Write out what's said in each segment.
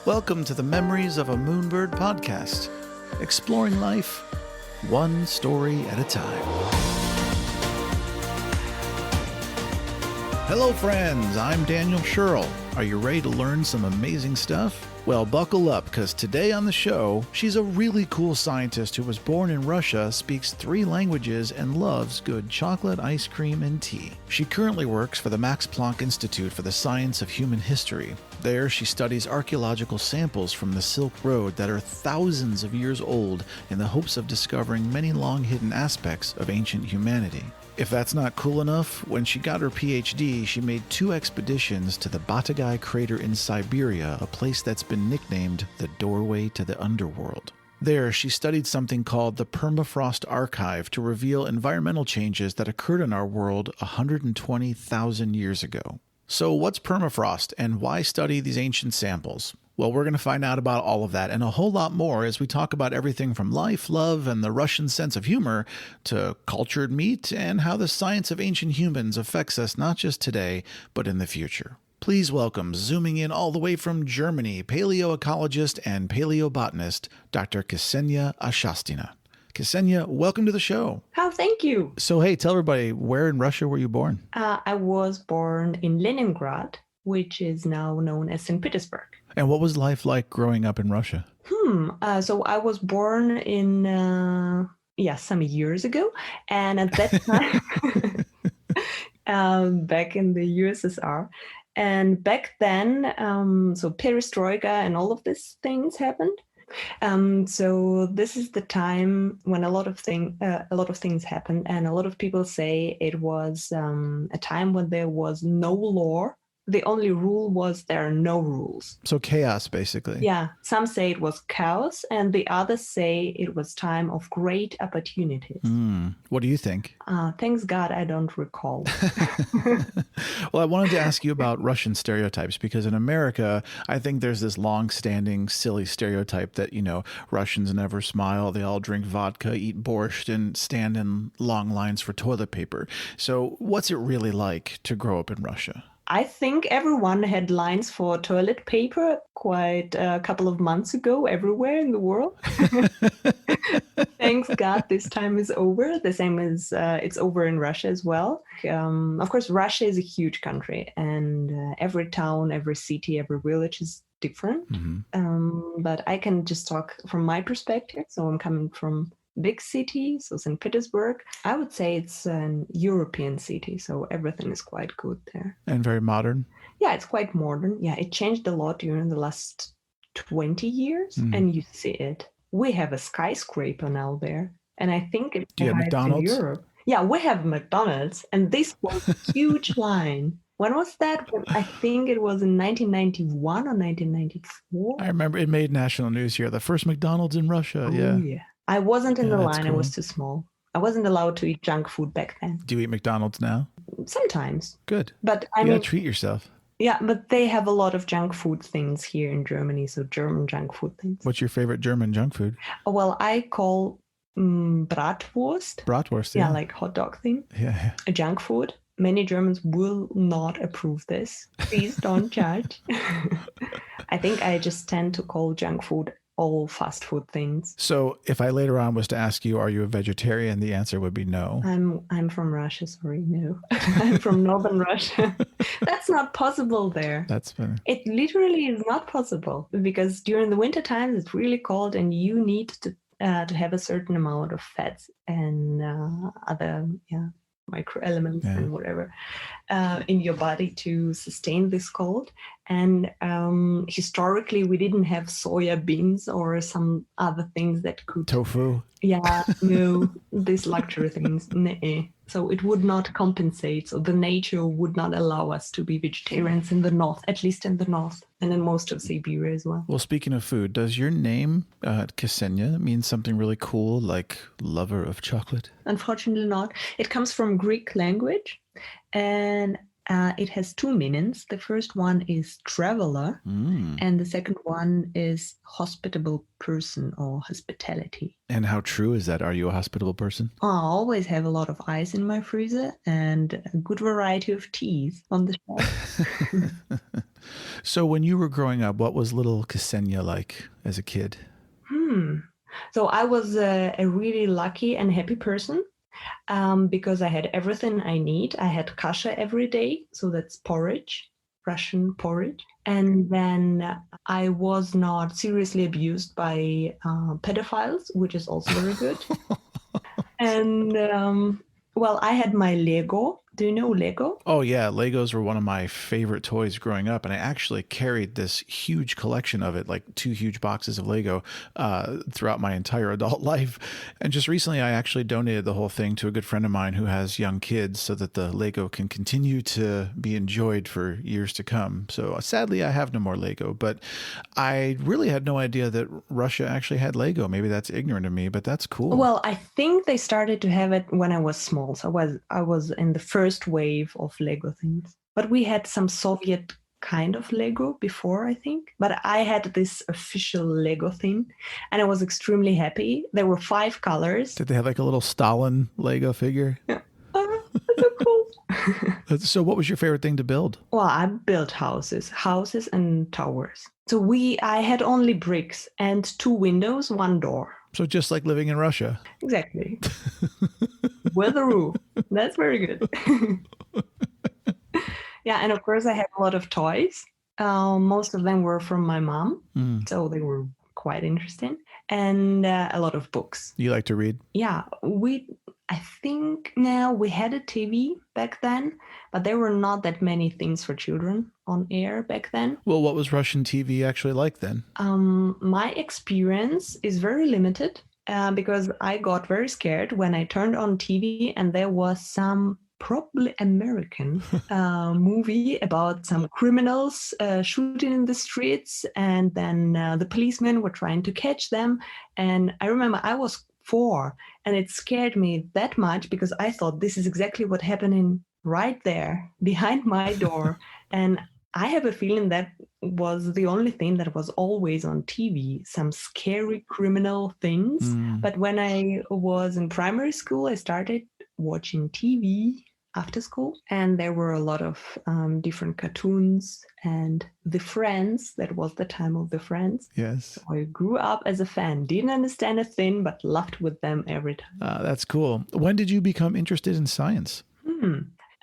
Welcome to the Memories of a Moonbird podcast, exploring life one story at a time. Hello friends, I'm Daniel Scherl. Are you ready to learn some amazing stuff? Well, buckle up, because today on the show, she's a really cool scientist who was born in Russia, speaks 3 languages, and loves good chocolate, ice cream, and tea. She currently works for the Max Planck Institute for the Science of Human History. There, she studies archaeological samples from the Silk Road that are thousands of years old in the hopes of discovering many long-hidden aspects of ancient humanity. If that's not cool enough, when she got her Ph.D., she made 2 expeditions to the Batagay crater in Siberia, a place that's been nicknamed the doorway to the Underworld. There, she studied something called the permafrost archive to reveal environmental changes that occurred in our world 120,000 years ago. So what's permafrost, and why study these ancient samples? Well, we're going to find out about all of that and a whole lot more as we talk about everything from life, love, and the Russian sense of humor to cultured meat and how the science of ancient humans affects us not just today, but in the future. Please welcome, zooming in all the way from Germany, paleoecologist and paleobotanist, Dr. Kseniia Ashastina. Kseniia, welcome to the show. Oh, thank you. So, hey, tell everybody, where in Russia were you born? I was born in Leningrad, which is now known as St. Petersburg. And what was life like growing up in Russia? So I was born in, some years ago. And at that time, back in the USSR. And back then, so perestroika and all of these things happened. So this is the time when a lot of things happened. And a lot of people say it was a time when there was no law. The only rule was there are no rules. So chaos, basically. Yeah. Some say it was chaos, and the others say it was time of great opportunities. What do you think? Thanks God I don't recall. Well, I wanted to ask you about Russian stereotypes, because in America, I think there's this long-standing, silly stereotype that, Russians never smile, they all drink vodka, eat borscht, and stand in long lines for toilet paper. So what's it really like to grow up in Russia? I think everyone had lines for toilet paper quite a couple of months ago everywhere in the world. Thanks God this time is over. The same as it's over in Russia as well. Of course, Russia is a huge country, and every town, every city, every village is different. But I can just talk from my perspective. So I'm coming from big city, so St. Petersburg. I would say it's an European city, so everything is quite good there. And very modern? Yeah, it's quite modern. Yeah, it changed a lot during the last 20 years, and you see it. We have a skyscraper now there, and I think it's Do you have McDonald's? In Europe. Yeah, we have McDonald's, and this was a huge line. When was that? I think it was in 1991 or 1994. I remember it made national news here. The first McDonald's in Russia. Yeah. I wasn't in the line. Cool. I was too small. I wasn't allowed to eat junk food back then. Do you eat McDonald's now? Sometimes. Good. But you gotta treat yourself. Yeah, but they have a lot of junk food things here in Germany, so German junk food things. What's your favorite German junk food? Well, I call Bratwurst. Bratwurst, yeah. Yeah, like hot dog thing. Yeah. A junk food. Many Germans will not approve this. Please don't judge. I think I just tend to call junk food all fast food things. So if I later on was to ask you, are you a vegetarian? The answer would be no. I'm from Russia, sorry, no. I'm from northern Russia. That's not possible there. That's funny. It literally is not possible, because during the winter times it's really cold, and you need to have a certain amount of fats and other microelements and whatever in your body to sustain this cold. And historically, we didn't have soya beans or some other things that could... Tofu? Yeah, no, these luxury things. Nuh-uh. So it would not compensate. So the nature would not allow us to be vegetarians in the north, at least in the north, and in most of Siberia as well. Well, speaking of food, does your name, Kseniia, mean something really cool, like lover of chocolate? Unfortunately not. It comes from Greek language, and It has two meanings. The first one is traveler, and the second one is hospitable person or hospitality. And how true is that? Are you a hospitable person? I always have a lot of ice in my freezer and a good variety of teas on the shelf. So when you were growing up, what was little Kseniia like as a kid? So I was a really lucky and happy person. Because I had everything I need. I had kasha every day, so that's porridge, Russian porridge. And then I was not seriously abused by pedophiles, which is also very good. And well, I had my Lego. Do you know Lego? Oh, yeah. Legos were one of my favorite toys growing up. And I actually carried this huge collection of it, like 2 huge boxes of Lego, throughout my entire adult life. And just recently, I actually donated the whole thing to a good friend of mine who has young kids so that the Lego can continue to be enjoyed for years to come. So sadly, I have no more Lego. But I really had no idea that Russia actually had Lego. Maybe that's ignorant of me, but that's cool. Well, I think they started to have it when I was small. So I was in the first wave of Lego things. But we had some Soviet kind of Lego before, I think. But I had this official Lego thing, and I was extremely happy. There were 5 colors. Did they have like a little Stalin Lego figure? Yeah. That's so cool. So what was your favorite thing to build? Well, I built houses and towers. So I had only bricks and 2 windows, 1 door. So just like living in Russia. Exactly. With a roof. That's very good. Yeah, and of course I had a lot of toys. Most of them were from my mom, so they were quite interesting. And a lot of books. You like to read? Yeah, I think now we had a TV back then, but there were not that many things for children on air back then. Well, what was Russian TV actually like then? My experience is very limited because I got very scared when I turned on TV and there was some probably American movie about some criminals shooting in the streets, and then the policemen were trying to catch them. And I remember I was 4, and it scared me that much because I thought this is exactly what happening right there behind my door. And I have a feeling that was the only thing that was always on TV, some scary criminal things. But when I was in primary school, I started watching TV after school, and there were a lot of different cartoons and The Friends. That was the time of The Friends. Yes. So I grew up as a fan, didn't understand a thing, but laughed with them every time. That's cool. When did you become interested in science?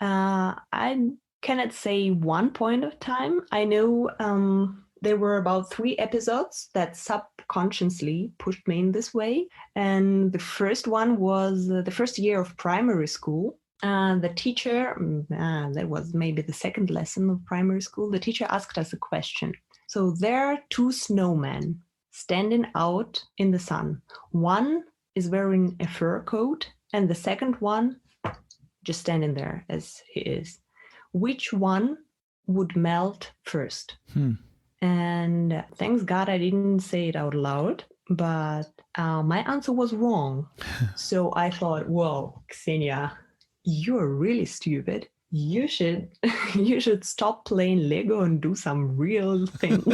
I cannot say one point of time. I know there were about 3 episodes that subconsciously pushed me in this way. And the first one was the first year of primary school. The teacher, that was maybe the second lesson of primary school, the teacher asked us a question. So there are 2 snowmen standing out in the sun. One is wearing a fur coat, and the second one just standing there as he is. Which one would melt first? And thanks God I didn't say it out loud, but my answer was wrong. So I thought, whoa, Kseniia, you're really stupid. You should stop playing Lego and do some real things.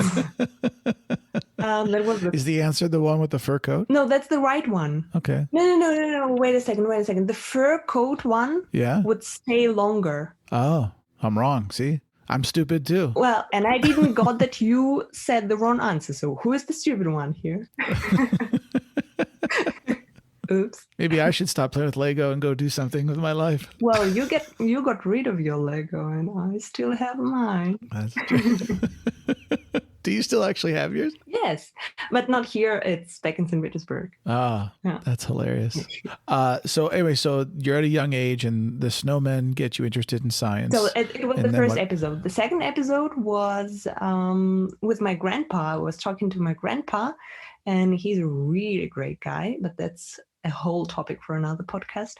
Is the answer the one with the fur coat? No, that's the right one. Okay. No. Wait a second. The fur coat one would stay longer. Oh, I'm wrong. See? I'm stupid too. Well, and I didn't got that you said the wrong answer. So who is the stupid one here? Oops. Maybe I should stop playing with Lego and go do something with my life. Well, you got rid of your Lego, and I still have mine. That's true. Do you still actually have yours? Yes, but not here. It's back in St. Petersburg. Ah, yeah. That's hilarious. So anyway, so you're at a young age, and the snowmen get you interested in science. So it was the first episode. The second episode was with my grandpa. I was talking to my grandpa, and he's a really great guy, but that's a whole topic for another podcast.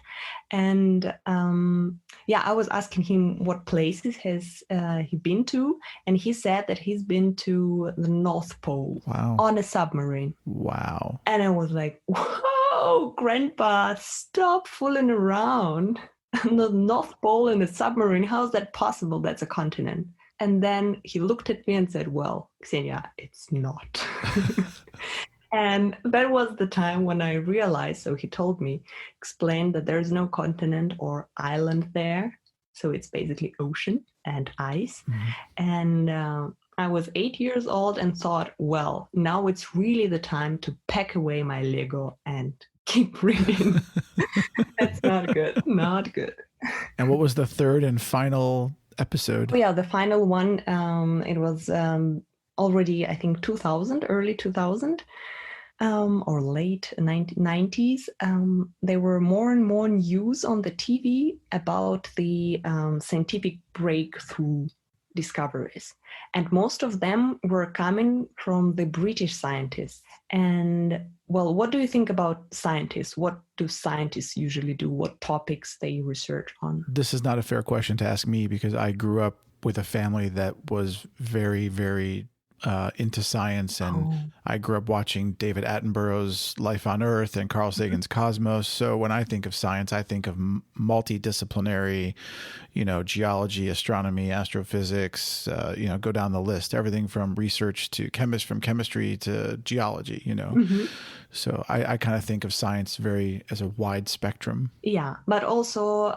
And I was asking him what places has he been to, and he said that he's been to the North Pole on a submarine. Wow. And I was like, whoa, Grandpa, stop fooling around. the North Pole in a submarine. How's that possible? That's a continent. And then he looked at me and said, well, Kseniia, it's not. And that was the time when I realized, so he told me, explained that there's no continent or island there. So it's basically ocean and ice. Mhm. And I was 8 years old and thought, well, now it's really the time to pack away my Lego and keep reading. That's not good. Not good. And what was the third and final episode? Oh, yeah, the final one, it was already, I think, 2000, early 2000. Or late 1990s, there were more and more news on the TV about the scientific breakthrough discoveries. And most of them were coming from the British scientists. And, well, what do you think about scientists? What do scientists usually do? What topics they research on? This is not a fair question to ask me because I grew up with a family that was very, very into science, and I grew up watching David Attenborough's Life on Earth and Carl Sagan's Cosmos. So when I think of science, I think of multidisciplinary, geology, astronomy, astrophysics, go down the list, everything from research to chemistry to geology, Mm-hmm. So I kind of think of science as a wide spectrum. Yeah, but also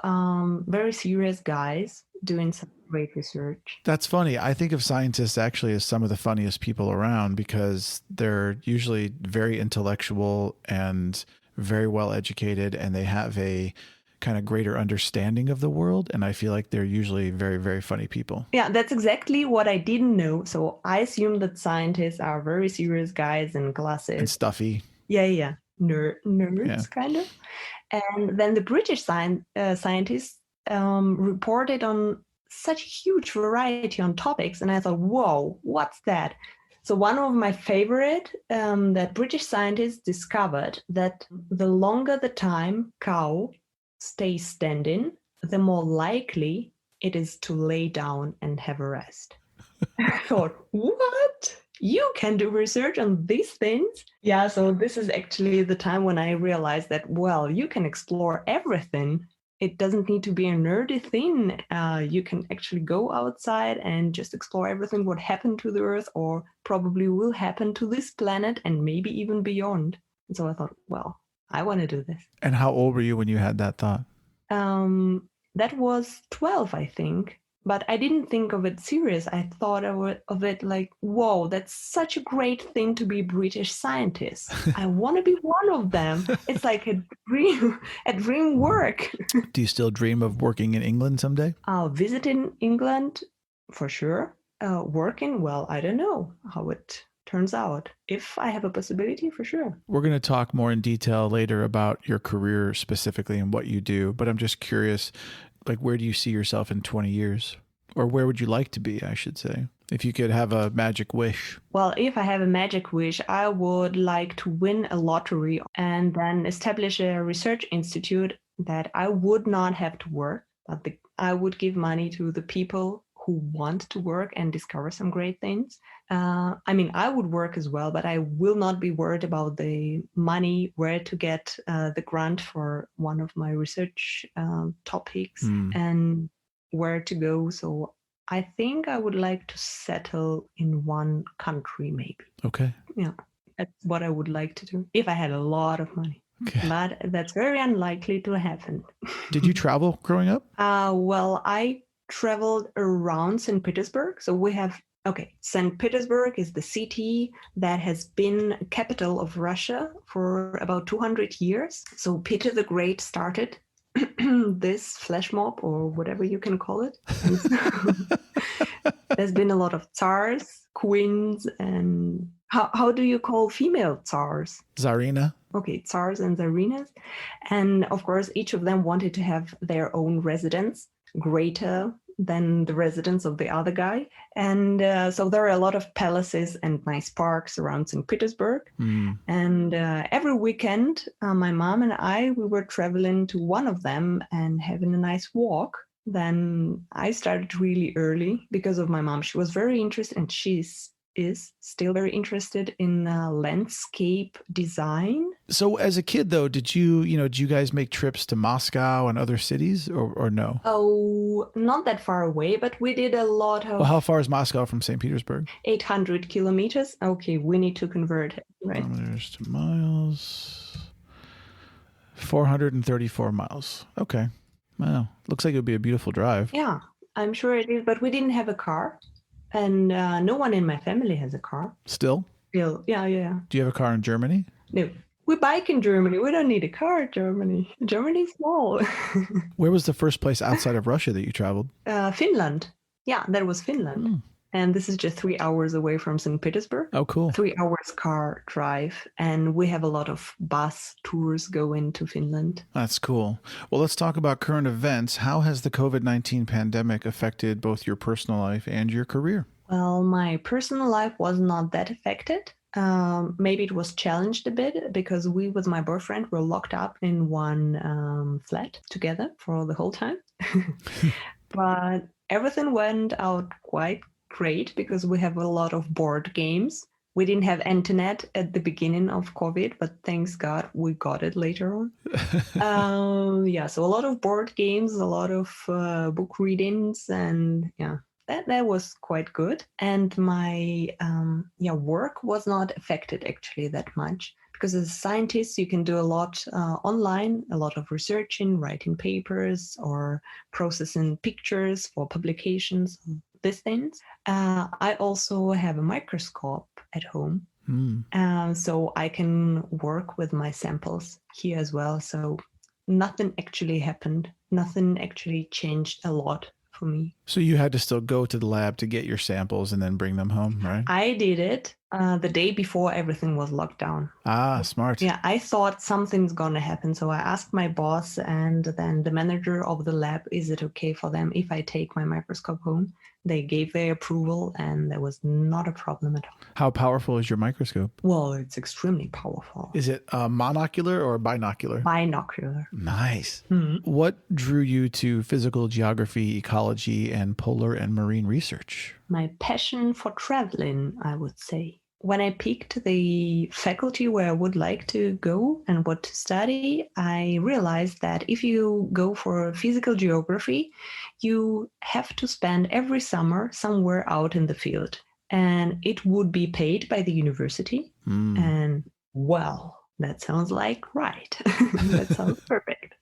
very serious guys doing some great research. That's funny. I think of scientists actually as some of the funniest people around because they're usually very intellectual and very well educated, and they have a kind of greater understanding of the world. And I feel like they're usually very, very funny people. Yeah, that's exactly what I didn't know. So I assume that scientists are very serious guys in glasses. And stuffy. Yeah. Nerds, Yeah. kind of. And then the British scientists reported on such a huge variety on topics. And I thought, whoa, what's that? So one of my favorite, that British scientists discovered that the longer the time cow stays standing, the more likely it is to lay down and have a rest. I thought, what? You can do research on these things? Yeah, so this is actually the time when I realized that, well, you can explore everything. It doesn't need to be a nerdy thing. You can actually go outside and just explore everything what happened to the Earth or probably will happen to this planet and maybe even beyond. And so I thought, well, I want to do this. And how old were you when you had that thought? That was 12, I think. But I didn't think of it serious. I thought of it like, whoa, that's such a great thing to be a British scientist. I want to be one of them. It's like a dream work. Do you still dream of working in England someday? Visiting England, for sure. Working, well, I don't know how it turns out. If I have a possibility, for sure. We're going to talk more in detail later about your career specifically and what you do. But I'm just curious, like, where do you see yourself in 20 years? Or where would you like to be, I should say, if you could have a magic wish? Well, if I have a magic wish, I would like to win a lottery and then establish a research institute that I would not have to work, but I would give money to the people who want to work and discover some great things. I would work as well, but I will not be worried about the money, where to get the grant for one of my research topics and where to go. So I think I would like to settle in one country, maybe. Okay. Yeah, that's what I would like to do if I had a lot of money. Okay. But that's very unlikely to happen. Did you travel growing up? Well, I traveled around St. Petersburg. So we have, St. Petersburg is the city that has been capital of Russia for about 200 years. So Peter the Great started this flash mob, or whatever you can call it. There's been a lot of tsars, queens, and how do you call female tsars? Tsarina. Okay, tsars and tsarinas. And of course, each of them wanted to have their own residence, greater than the residence of the other guy. And so there are a lot of palaces and nice parks around St. Petersburg. And every weekend, my mom and I, we were traveling to one of them and having a nice walk. Then I started really early because of my mom. She was very interested, and she's is still very interested in landscape design. So as a kid, though, did you guys make trips to Moscow and other cities or no? Oh, not that far away, but we did a lot of... Well, how far is Moscow from St. Petersburg? 800 kilometers. Okay, we need to convert it, right? Kilometers to miles. 434 miles. Okay. Wow. Looks like it would be a beautiful drive. Yeah, I'm sure it is, but we didn't have a car. And no one in my family has a car. Still? Still, yeah. Do you have a car in Germany? No. We bike in Germany. We don't need a car in Germany. Germany's small. Where was the first place outside of Russia that you traveled? Finland. Yeah, that was Finland. And this is just 3 hours away from St. Petersburg. Oh, cool. 3 hours car drive. And we have a lot of bus tours going to Finland. That's cool. Well, let's talk about current events. How has the COVID-19 pandemic affected both your personal life and your career? Well, my personal life was not that affected. Maybe it was challenged a bit because we, with my boyfriend, were locked up in one flat together for the whole time. But everything went out quite great because we have a lot of board games. We didn't have internet at the beginning of COVID, but thanks God we got it later on. So a lot of board games, a lot of book readings, and that was quite good. And my work was not affected actually that much because as a scientist, you can do a lot online, a lot of researching, writing papers or processing pictures for publications, these things. I also have a microscope at home. So I can work with my samples here as well. So nothing actually happened. Nothing actually changed a lot for me. So you had to still go to the lab to get your samples and then bring them home, right? I did it the day before everything was locked down. Ah, smart. Yeah, I thought something's going to happen. So I asked my boss and then the manager of the lab, is it okay for them if I take my microscope home? They gave their approval and there was not a problem at all. How powerful is your microscope? Well, it's extremely powerful. Is it monocular or binocular? Binocular. Nice. Mm-hmm. What drew you to physical geography, ecology, and polar and marine research? My passion for traveling, I would say. When I picked the faculty where I would like to go and what to study, I realized that if you go for physical geography, you have to spend every summer somewhere out in the field. And it would be paid by the university. And well, that sounds like right. That sounds perfect.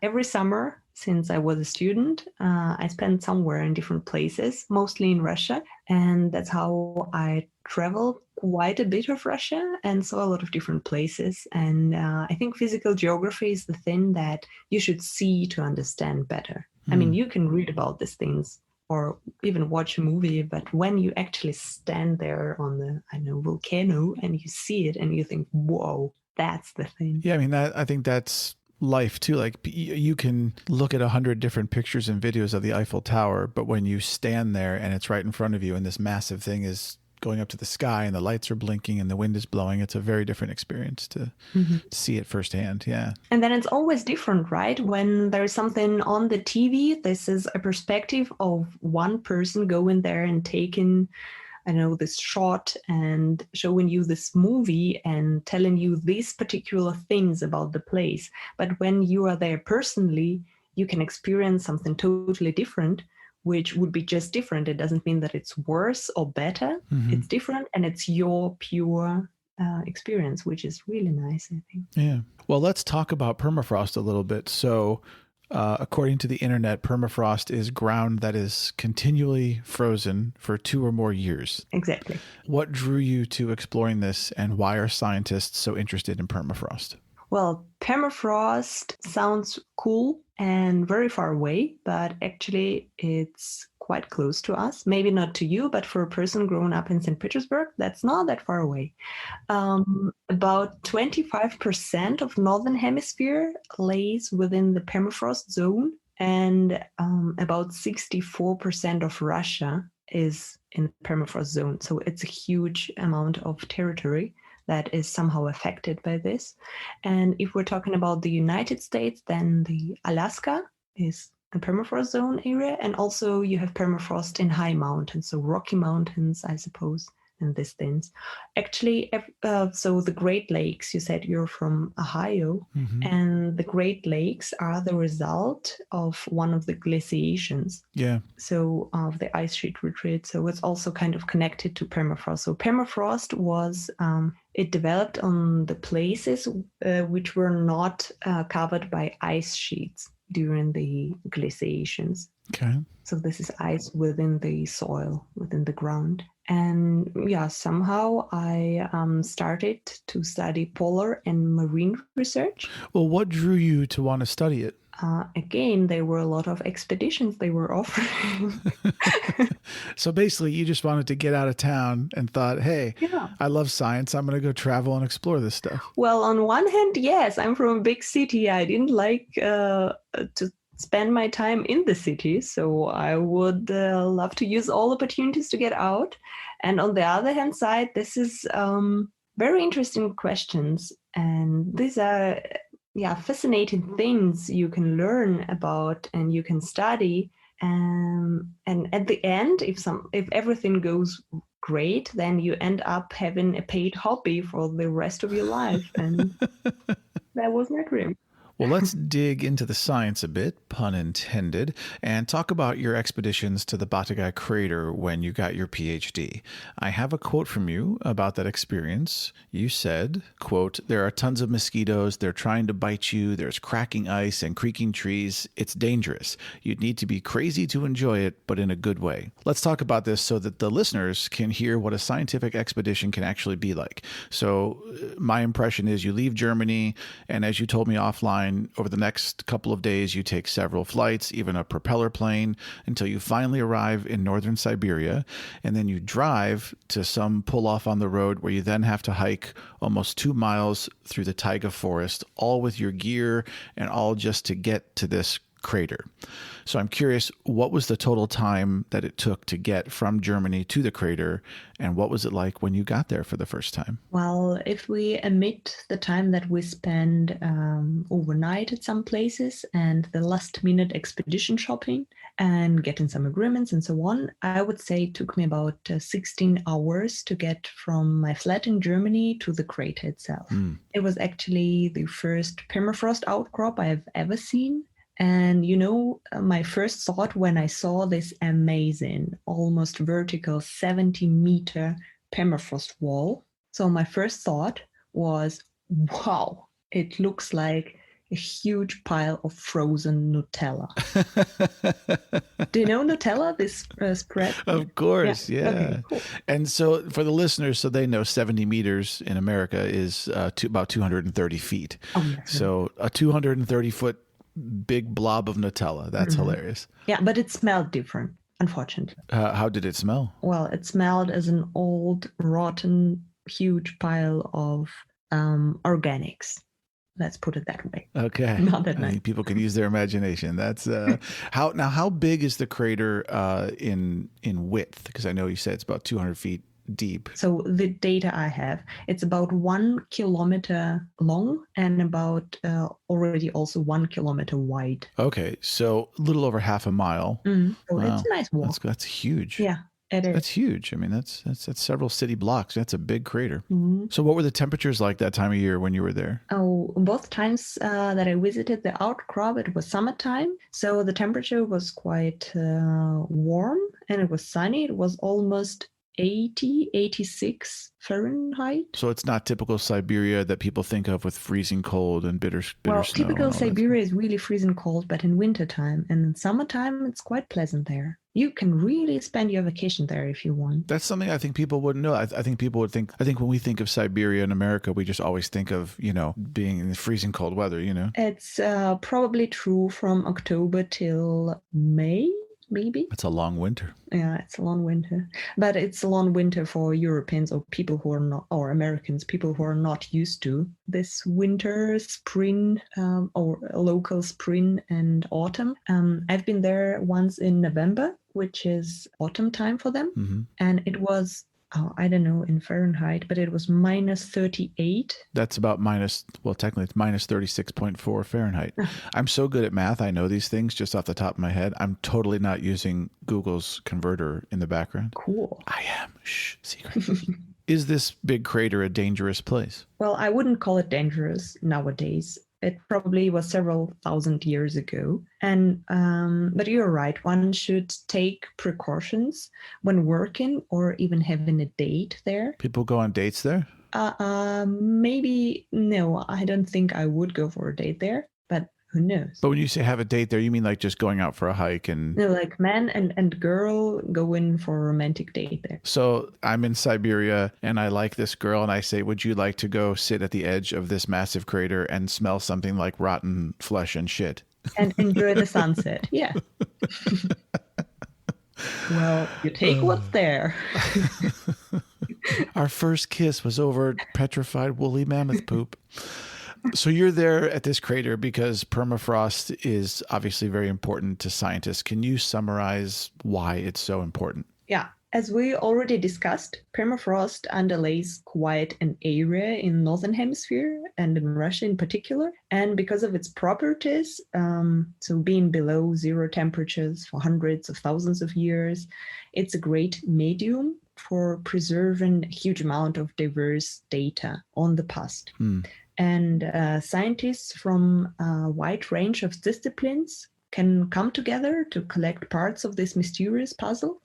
Every summer, since I was a student, I spent somewhere in different places, mostly in Russia. And that's how I traveled quite a bit of Russia and saw a lot of different places. And I think physical geography is the thing that you should see to understand better. I mean, you can read about these things or even watch a movie, but when you actually stand there on the, volcano and you see it and you think, whoa, that's the thing. Yeah, I mean, I think that's life too. Like you can look at 100 different pictures and videos of the Eiffel Tower, but when you stand there and it's right in front of you and this massive thing is going up to the sky and the lights are blinking and the wind is blowing, it's a very different experience to see it firsthand. Yeah. And then it's always different, right? When there's something on the TV, this is a perspective of one person going there and taking this shot and showing you this movie and telling you these particular things about the place. But when you are there personally, you can experience something totally different, which would be just different. It doesn't mean that it's worse or better. It's different and it's your pure experience, which is really nice, I think. Yeah. Well, let's talk about permafrost a little bit. So according to the internet, permafrost is ground that is continually frozen for 2 or more years. Exactly. What drew you to exploring this, and why are scientists so interested in permafrost? Well, permafrost sounds cool and very far away, but actually it's quite close to us. Maybe not to you, but for a person growing up in St. Petersburg, that's not that far away. About 25% of Northern Hemisphere lays within the permafrost zone, and about 64% of Russia is in the permafrost zone. So it's a huge amount of territory that is somehow affected by this. And if we're talking about the United States, then the Alaska is a permafrost zone area, and also you have permafrost in high mountains, so Rocky Mountains, I suppose, and these things. Actually, so the Great Lakes, you said you're from Ohio, and the Great Lakes are the result of one of the glaciations. Yeah. So of the ice sheet retreat. So it's also kind of connected to permafrost. So permafrost was, it developed on the places which were not covered by ice sheets during the glaciations. Okay. So this is ice within the soil, within the ground. And yeah, somehow I started to study polar and marine research. Well, what drew you to want to study it? Again, there were a lot of expeditions they were offering. So basically, you just wanted to get out of town and thought, hey, Yeah. I love science. I'm going to go travel and explore this stuff. Well, on one hand, yes, I'm from a big city. I didn't like to spend my time in the city. So I would love to use all opportunities to get out. And on the other hand side, this is very interesting questions. And these are fascinating things you can learn about and you can study. And at the end, if everything goes great, then you end up having a paid hobby for the rest of your life. And that was my dream. Well, let's dig into the science a bit, pun intended, and talk about your expeditions to the Batagay crater when you got your Ph.D. I have a quote from you about that experience. You said, quote, "There are tons of mosquitoes. They're trying to bite you. There's cracking ice and creaking trees. It's dangerous. You'd need to be crazy to enjoy it, but in a good way." Let's talk about this so that the listeners can hear what a scientific expedition can actually be like. So my impression is you leave Germany, and as you told me offline, over the next couple of days, you take several flights, even a propeller plane, until you finally arrive in northern Siberia. And then you drive to some pull off on the road where you then have to hike almost 2 miles through the taiga forest, all with your gear and all just to get to this crater. So I'm curious, what was the total time that it took to get from Germany to the crater, and what was it like when you got there for the first time? Well, if we omit the time that we spend overnight at some places and the last minute expedition shopping and getting some agreements and so on, I would say it took me about 16 hours to get from my flat in Germany to the crater itself. It was actually the first permafrost outcrop I have ever seen. And, my first thought when I saw this amazing, almost vertical 70-meter permafrost wall, so my first thought was, wow, it looks like a huge pile of frozen Nutella. Do you know Nutella, this spread? Of course, yeah. Okay, cool. And so for the listeners, so they know 70 meters in America is about 230 feet. Oh, yes. So a 230-foot big blob of Nutella. That's hilarious. Yeah, but it smelled different, unfortunately. How did it smell? Well, it smelled as an old, rotten, huge pile of organics. Let's put it that way. Okay. Not that nice. People can use their imagination. That's how big is the crater in width? Because I know you said it's about 200 feet deep. So the data I have, it's about 1 kilometer long and about already also 1 kilometer wide. Okay, so a little over half a mile. So Wow. it's a nice walk. That's huge. Yeah, it is. That's huge. I mean, that's several city blocks. That's a big crater. Mm-hmm. So what were the temperatures like that time of year when you were there? Oh, both times that I visited the outcrop, it was summertime. So the temperature was quite warm and it was sunny. It was almost 86 Fahrenheit. So it's not typical Siberia that people think of with freezing cold and bitter Well, snow. typical Siberia is really freezing cold, but in wintertime and in summertime, it's quite pleasant there. You can really spend your vacation there if you want. That's something I think people wouldn't know. I think people would think, when we think of Siberia in America, we just always think of, being in the freezing cold weather, It's probably true from October till May. Maybe. It's a long winter. Yeah, it's a long winter. But it's a long winter for Europeans or people who are not, or Americans, people who are not used to this winter, spring, or local spring and autumn. I've been there once in November, which is autumn time for them. Mm-hmm. And it was I don't know in Fahrenheit, but it was minus 38. That's about technically it's minus 36.4 Fahrenheit. I'm so good at math. I know these things just off the top of my head. I'm totally not using Google's converter in the background. Cool. I am. Shh, secret. Is this big crater a dangerous place? Well, I wouldn't call it dangerous nowadays. It probably was several thousand years ago. And but you're right, one should take precautions when working or even having a date there. People go on dates there? Maybe, no, I don't think I would go for a date there, but who knows? But when you say have a date there, you mean like just going out for a hike and... No, like man and girl go in for a romantic date there. So I'm in Siberia and I like this girl and I say, would you like to go sit at the edge of this massive crater and smell something like rotten flesh and shit? And enjoy the sunset. Yeah. Well, you take what's there. Our first kiss was over petrified woolly mammoth poop. So you're there at this crater because permafrost is obviously very important to scientists. Can you summarize why it's so important? Yeah. As we already discussed, permafrost underlays quite an area in Northern Hemisphere and in Russia in particular. And because of its properties, so being below zero temperatures for hundreds of thousands of years, it's a great medium for preserving a huge amount of diverse data on the past. And scientists from a wide range of disciplines can come together to collect parts of this mysterious puzzle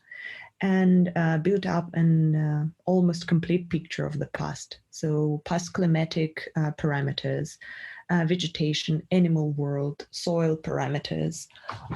and build up an almost complete picture of the past. So past climatic parameters, vegetation, animal world, soil parameters,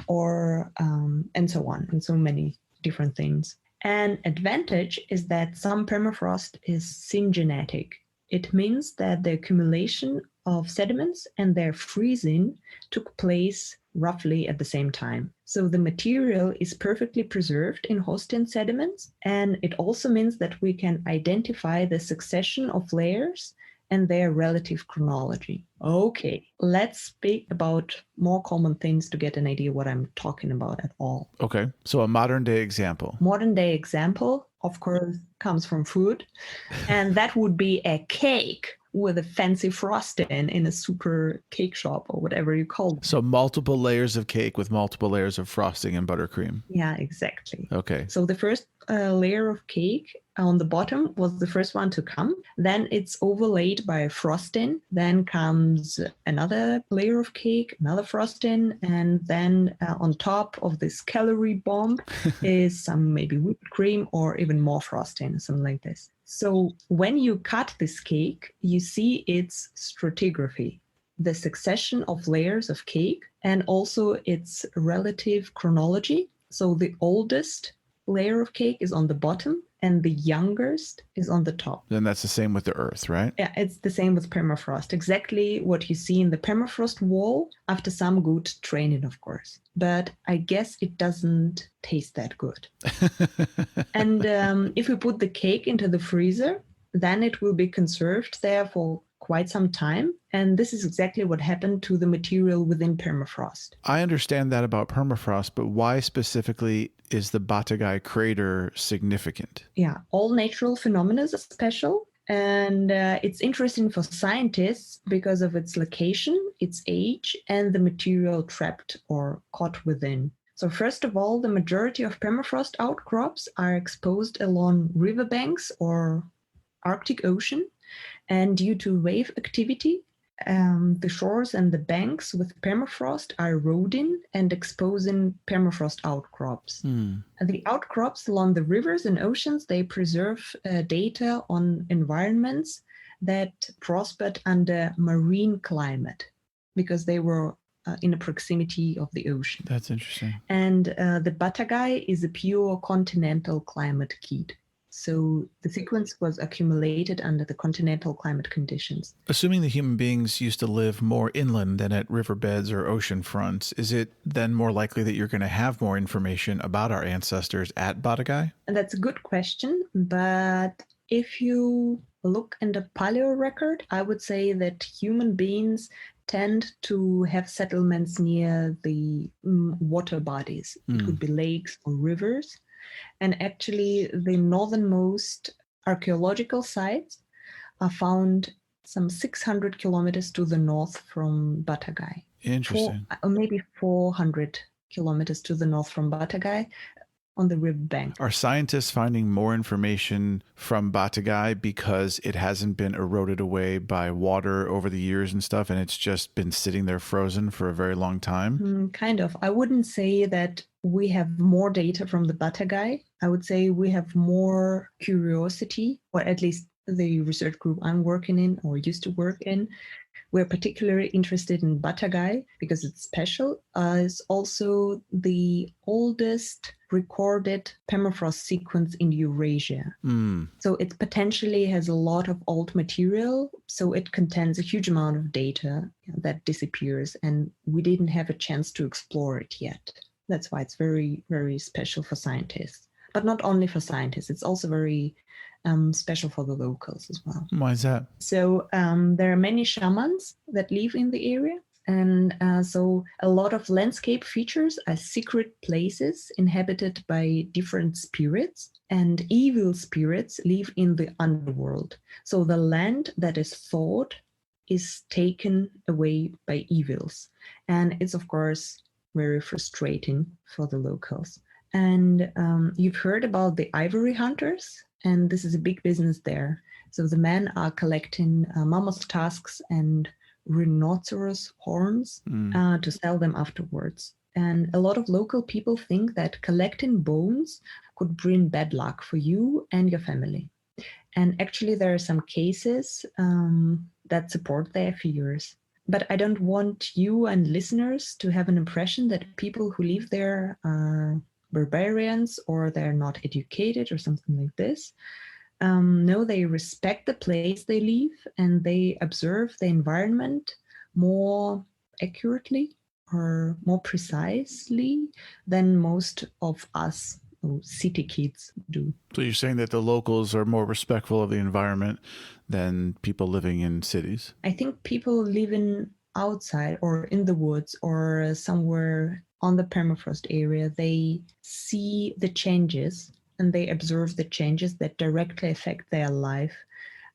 or and so on, and so many different things. An advantage is that some permafrost is syngenetic. It means that the accumulation of sediments and their freezing took place roughly at the same time. So the material is perfectly preserved in hosting sediments, and it also means that we can identify the succession of layers and their relative chronology. Okay, let's speak about more common things to get an idea what I'm talking about at all. Okay, so a modern day example. Modern day example, of course, comes from food, and that would be a cake with a fancy frosting in a super cake shop or whatever you call it. So multiple layers of cake with multiple layers of frosting and buttercream. Yeah, exactly. Okay. So the first layer of cake on the bottom was the first one to come. Then it's overlaid by frosting. Then comes another layer of cake, another frosting. And then on top of this calorie bomb is some maybe whipped cream or even more frosting, something like this. So when you cut this cake, you see its stratigraphy, the succession of layers of cake, and also its relative chronology. So the oldest layer of cake is on the bottom and the youngest is on the top. Then that's the same with the Earth, right? Yeah, it's the same with permafrost. Exactly what you see in the permafrost wall after some good training, of course. But I guess it doesn't taste that good. And if we put the cake into the freezer, then it will be conserved there for quite some time. And this is exactly what happened to the material within permafrost. I understand that about permafrost, but why specifically is the Batagay crater significant? Yeah, all natural phenomena are special. And it's interesting for scientists because of its location, its age, and the material trapped or caught within. So first of all, the majority of permafrost outcrops are exposed along riverbanks or Arctic Ocean. And due to wave activity, the shores and the banks with permafrost are eroding and exposing permafrost outcrops. The outcrops along the rivers and oceans, they preserve data on environments that prospered under marine climate because they were in the proximity of the ocean. That's interesting. And the Batagay is a pure continental climate keet. So the sequence was accumulated under the continental climate conditions. Assuming the human beings used to live more inland than at riverbeds or ocean fronts, is it then more likely that you're going to have more information about our ancestors at Batagay? And that's a good question. But if you look in the paleo record, I would say that human beings tend to have settlements near the water bodies. It could be lakes or rivers. And actually, the northernmost archaeological sites are found some 600 kilometers to the north from Batagay. Interesting. Or maybe 400 kilometers to the north from Batagay on the riverbank. Are scientists finding more information from Batagay because it hasn't been eroded away by water over the years and stuff, and it's just been sitting there frozen for a very long time? Kind of. I wouldn't say that we have more data from the Batagay. I would say we have more curiosity, or at least the research group I'm working in or used to work in. We're particularly interested in Batagay because it's special. It's also the oldest recorded permafrost sequence in Eurasia. So it potentially has a lot of old material. So it contains a huge amount of data that disappears, and we didn't have a chance to explore it yet. That's why it's very, very special for scientists. But not only for scientists, it's also very special for the locals as well. Why is that? So there are many shamans that live in the area. And so a lot of landscape features are secret places inhabited by different spirits, and evil spirits live in the underworld. So the land that is thought is taken away by evils. And it's, of course, very frustrating for the locals. And you've heard about the ivory hunters, and this is a big business there. So the men are collecting mammoth tusks and rhinoceros horns to sell them afterwards. And a lot of local people think that collecting bones could bring bad luck for you and your family. And actually, there are some cases that support their fears. But I don't want you and listeners to have an impression that people who live there are barbarians or they're not educated or something like this. No, they respect the place they live and they observe the environment more accurately or more precisely than most of us city kids do. So you're saying that the locals are more respectful of the environment than people living in cities? I think people living outside or in the woods or somewhere on the permafrost area, they see the changes and they observe the changes that directly affect their life.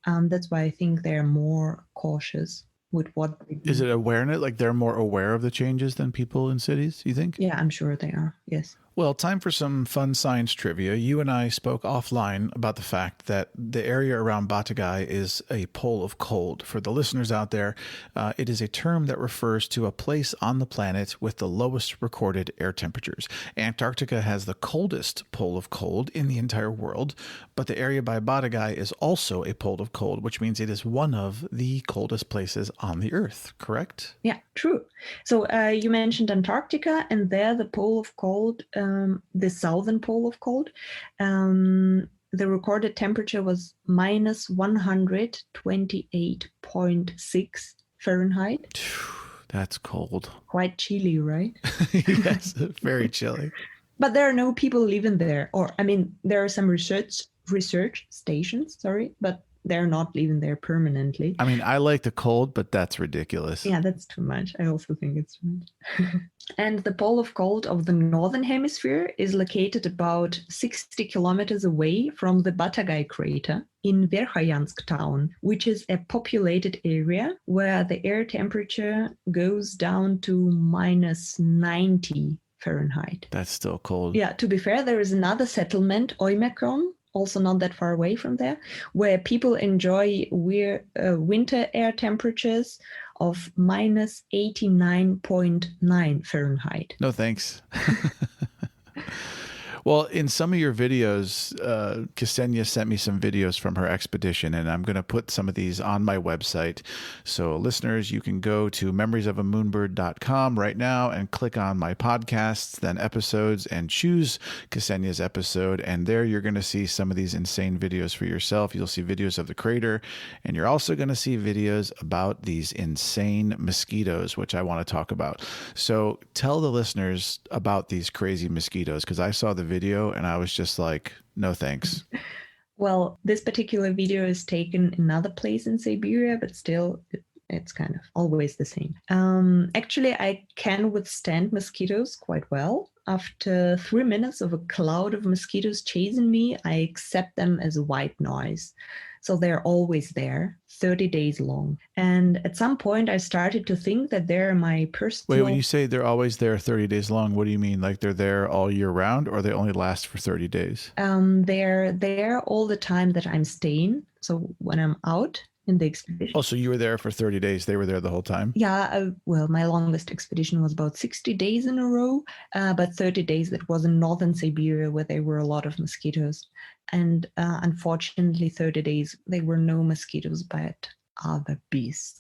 That's why I think they're more cautious with what they do. Is it awareness? Like they're more aware of the changes than people in cities, you think? Yeah, I'm sure they are. Yes. Well, time for some fun science trivia. You and I spoke offline about the fact that the area around Batagay is a pole of cold. For the listeners out there, it is a term that refers to a place on the planet with the lowest recorded air temperatures. Antarctica has the coldest pole of cold in the entire world, but the area by Batagay is also a pole of cold, which means it is one of the coldest places on the Earth, correct? Yeah, true. So you mentioned Antarctica, and there the pole of cold, the southern pole of cold, the recorded temperature was minus 128.6 Fahrenheit. That's cold. Quite chilly, right? Yes, very chilly. But there are no people living there. Or, I mean, there are some research stations, but they're not living there permanently. I mean, I like the cold, but that's ridiculous. Yeah, that's too much. I also think it's too much. And the pole of cold of the northern hemisphere is located about 60 kilometers away from the Batagay crater in Verkhoyansk town, which is a populated area where the air temperature goes down to minus 90 Fahrenheit. That's still cold. Yeah, to be fair, there is another settlement, Oymyakon, also not that far away from there, where people enjoy winter air temperatures of minus 89.9 Fahrenheit. No thanks. Well, in some of your videos, Kseniia sent me some videos from her expedition, and I'm going to put some of these on my website. So listeners, you can go to memoriesofAmoonbird.com right now and click on my podcasts, then episodes, and choose Kseniia's episode. And there you're going to see some of these insane videos for yourself. You'll see videos of the crater, and you're also going to see videos about these insane mosquitoes, which I want to talk about. So tell the listeners about these crazy mosquitoes, because I saw the video and I was just like, no thanks. Well, this particular video is taken in another place in Siberia, but still it's kind of always the same. Actually, I can withstand mosquitoes quite well. after 3 minutes of a cloud of mosquitoes chasing me, I accept them as white noise. So they're always there, 30 days long. And at some point, I started to think that they're my personal... Wait, when you say they're always there 30 days long, what do you mean? Like they're there all year round, or they only last for 30 days? They're there all the time that I'm staying. So when I'm out in the expedition. Oh, so you were there for 30 days. They were there the whole time? Yeah, well, my longest expedition was about 60 days in a row, but 30 days that was in northern Siberia where there were a lot of mosquitoes. And unfortunately, 30 days, there were no mosquitoes, but other beasts.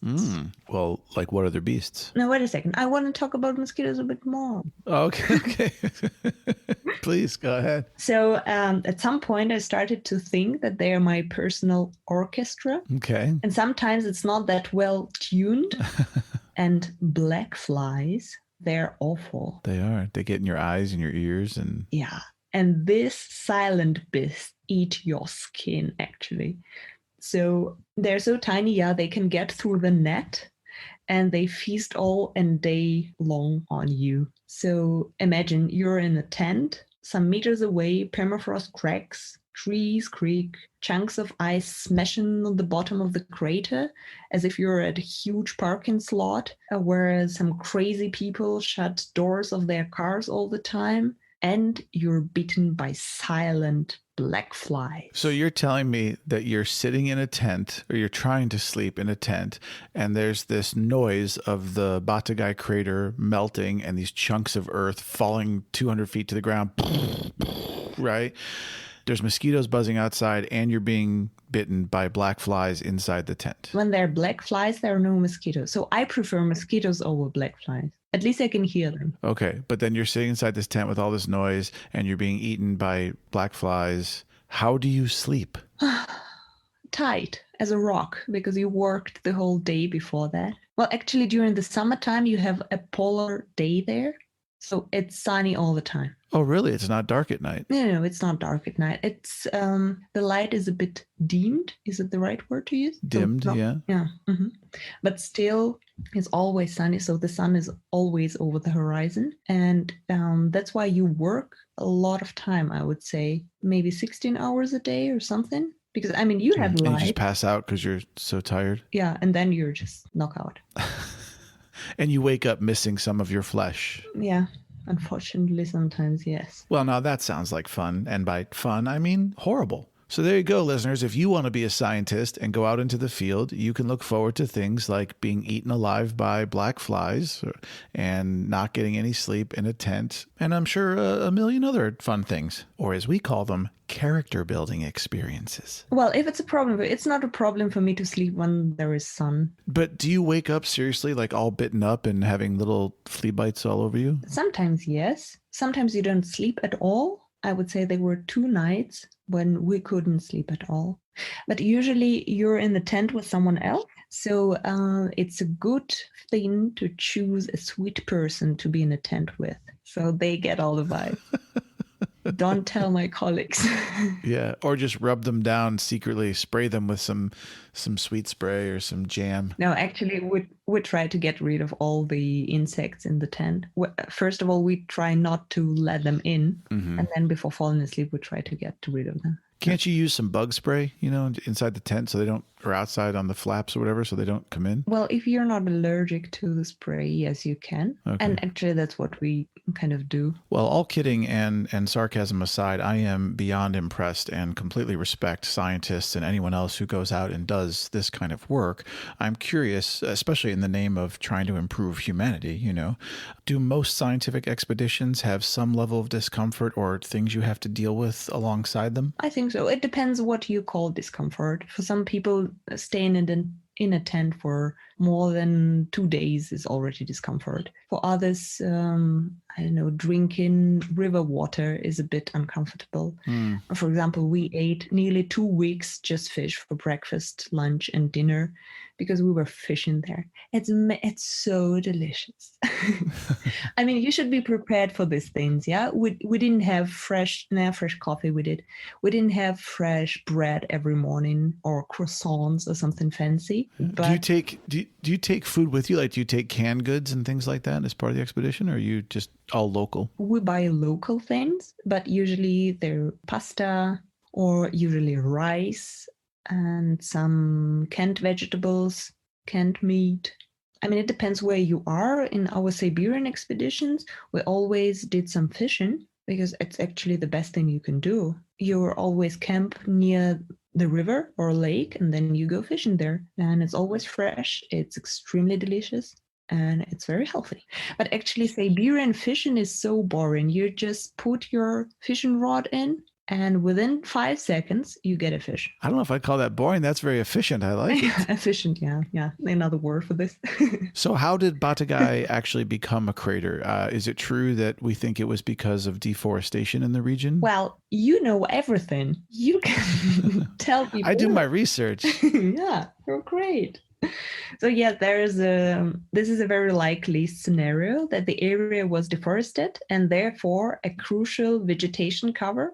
Well, like what other beasts? No, wait a second. I want to talk about mosquitoes a bit more. Oh, okay. Please, go ahead. So at some point, I started to think that they are my personal orchestra. Okay. And sometimes it's not that well tuned. And black flies, they're awful. They are. They get in your eyes and your ears. And yeah. And this silent beast eat your skin, actually. So they're so tiny, they can get through the net and they feast all and day long on you. So imagine you're in a tent, some meters away, permafrost cracks, trees creak, chunks of ice smashing on the bottom of the crater as if you're at a huge parking slot, where some crazy people shut doors of their cars all the time, and you're bitten by silent black flies. So you're telling me that you're sitting in a tent, or you're trying to sleep in a tent, and there's this noise of the Batagay crater melting and these chunks of earth falling 200 feet to the ground, right? There's mosquitoes buzzing outside, and you're being bitten by black flies inside the tent. When there are black flies, there are no mosquitoes. So I prefer mosquitoes over black flies. At least I can hear them. Okay, but then you're sitting inside this tent with all this noise, and you're being eaten by black flies. How do you sleep? Tight as a rock, because you worked the whole day before that. Well, actually, during the summertime, you have a polar day there. So it's sunny all the time. Oh, really? It's not dark at night? No, it's not dark at night. It's the light is a bit dimmed. Is it the right word to use? Dimmed, yeah. Yeah. Mm-hmm. But still, it's always sunny. So the sun is always over the horizon. And that's why you work a lot of time, I would say, maybe 16 hours a day or something. Because, I mean, you have light. And you just pass out because you're so tired? Yeah, and then you're just knocked out. And you wake up missing some of your flesh. Yeah, unfortunately, sometimes, yes. Well, now that sounds like fun. And by fun, I mean horrible. So there you go, listeners. If you want to be a scientist and go out into the field, you can look forward to things like being eaten alive by black flies and not getting any sleep in a tent. And I'm sure a million other fun things, or as we call them, character building experiences. Well, if it's a problem, it's not a problem for me to sleep when there is sun. But do you wake up seriously, like all bitten up and having little flea bites all over you? Sometimes, yes. Sometimes you don't sleep at all. I would say there were 2 nights when we couldn't sleep at all. But usually you're in the tent with someone else. So it's a good thing to choose a sweet person to be in a tent with. So they get all the vibe. Don't tell my colleagues. Yeah, or just rub them down secretly, spray them with some sweet spray or some jam. No, actually, we try to get rid of all the insects in the tent. First of all, we try not to let them in. Mm-hmm. And then before falling asleep, we try to get rid of them. Can't you use some bug spray, inside the tent so they don't, or outside on the flaps or whatever, so they don't come in? Well, if you're not allergic to the spray, yes, you can. Okay. And actually, that's what we kind of do. Well, all kidding and sarcasm aside, I am beyond impressed and completely respect scientists and anyone else who goes out and does this kind of work. I'm curious, especially in the name of trying to improve humanity, do most scientific expeditions have some level of discomfort or things you have to deal with alongside them? I think so. It depends what you call discomfort. For some people, staying in a tent for more than 2 days is already discomfort. For others, drinking river water is a bit uncomfortable. For example, we ate nearly 2 weeks just fish for breakfast, lunch, and dinner because we were fishing there. It's so delicious. I mean, you should be prepared for these things. Yeah, we didn't have fresh coffee. We didn't have fresh bread every morning or croissants or something fancy. But you take food with you? Like, do you take canned goods and things like that as part of the expedition, or are you just all local? We buy local things, but usually they're pasta or usually rice and some canned vegetables, canned meat. I mean, it depends where you are. In our Siberian expeditions, we always did some fishing because it's actually the best thing you can do. You're always camp near the river or lake, and then you go fishing there. And it's always fresh. It's extremely delicious. And it's very healthy. But actually, Siberian fishing is so boring. You just put your fishing rod in, and within 5 seconds, you get a fish. I don't know if I call that boring. That's very efficient. I like it. Efficient, yeah. Another word for this. So how did Batagay actually become a crater? Is it true that we think it was because of deforestation in the region? Well, you know everything. You can tell people. I do my research. Yeah, you're great. So yeah, this is a very likely scenario that the area was deforested and therefore a crucial vegetation cover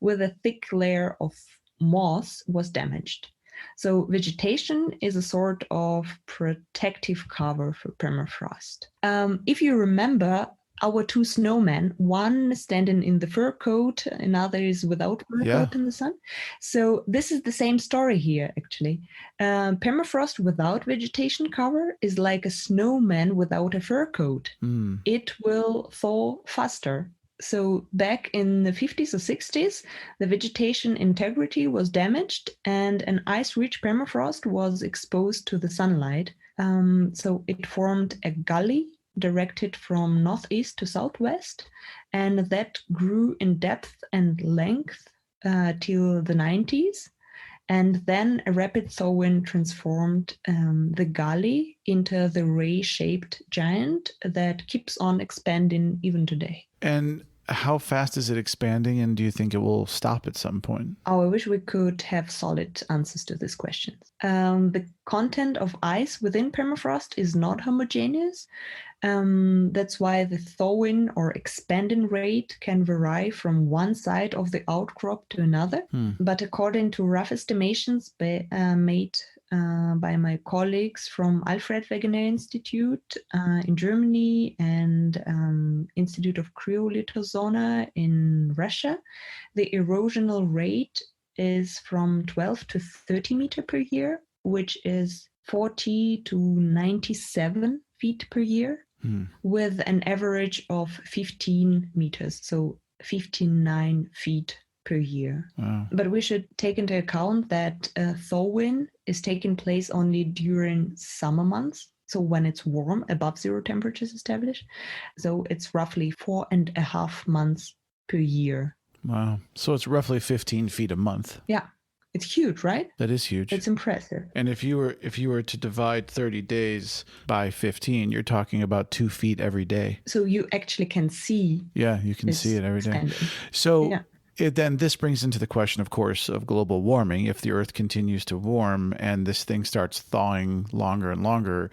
with a thick layer of moss was damaged. So vegetation is a sort of protective cover for permafrost. If you remember, our two snowmen, one standing in the fur coat, another is without fur coat in the sun. So this is the same story here, actually. Permafrost without vegetation cover is like a snowman without a fur coat. It will thaw faster. So back in the 50s or 60s, the vegetation integrity was damaged and an ice-rich permafrost was exposed to the sunlight. So it formed a gully directed from northeast to southwest, and that grew in depth and length till the 90s. And then a rapid thawing transformed the gully into the ray-shaped giant that keeps on expanding even today. And how fast is it expanding, and do you think it will stop at some point? Oh, I wish we could have solid answers to these questions. The content of ice within permafrost is not homogeneous. That's why the thawing or expanding rate can vary from one side of the outcrop to another. But according to rough estimations made by my colleagues from Alfred Wegener Institute in Germany and Institute of Cryolithozona in Russia, the erosional rate is from 12 to 30 meter per year, which is 40 to 97 feet per year, with an average of 15 meters, so 59 feet per year. Wow. But we should take into account that thawing is taking place only during summer months, so when it's warm, above zero temperatures established. So it's roughly 4.5 months per year. Wow. So it's roughly 15 feet a month. Yeah. It's huge, right? That is huge. It's impressive. And if you were to divide 30 days by 15, you're talking about 2 feet every day. So you actually can see. Yeah, you can see it every day. Expanding. So then this brings into the question, of course, of global warming. If the Earth continues to warm and this thing starts thawing longer and longer,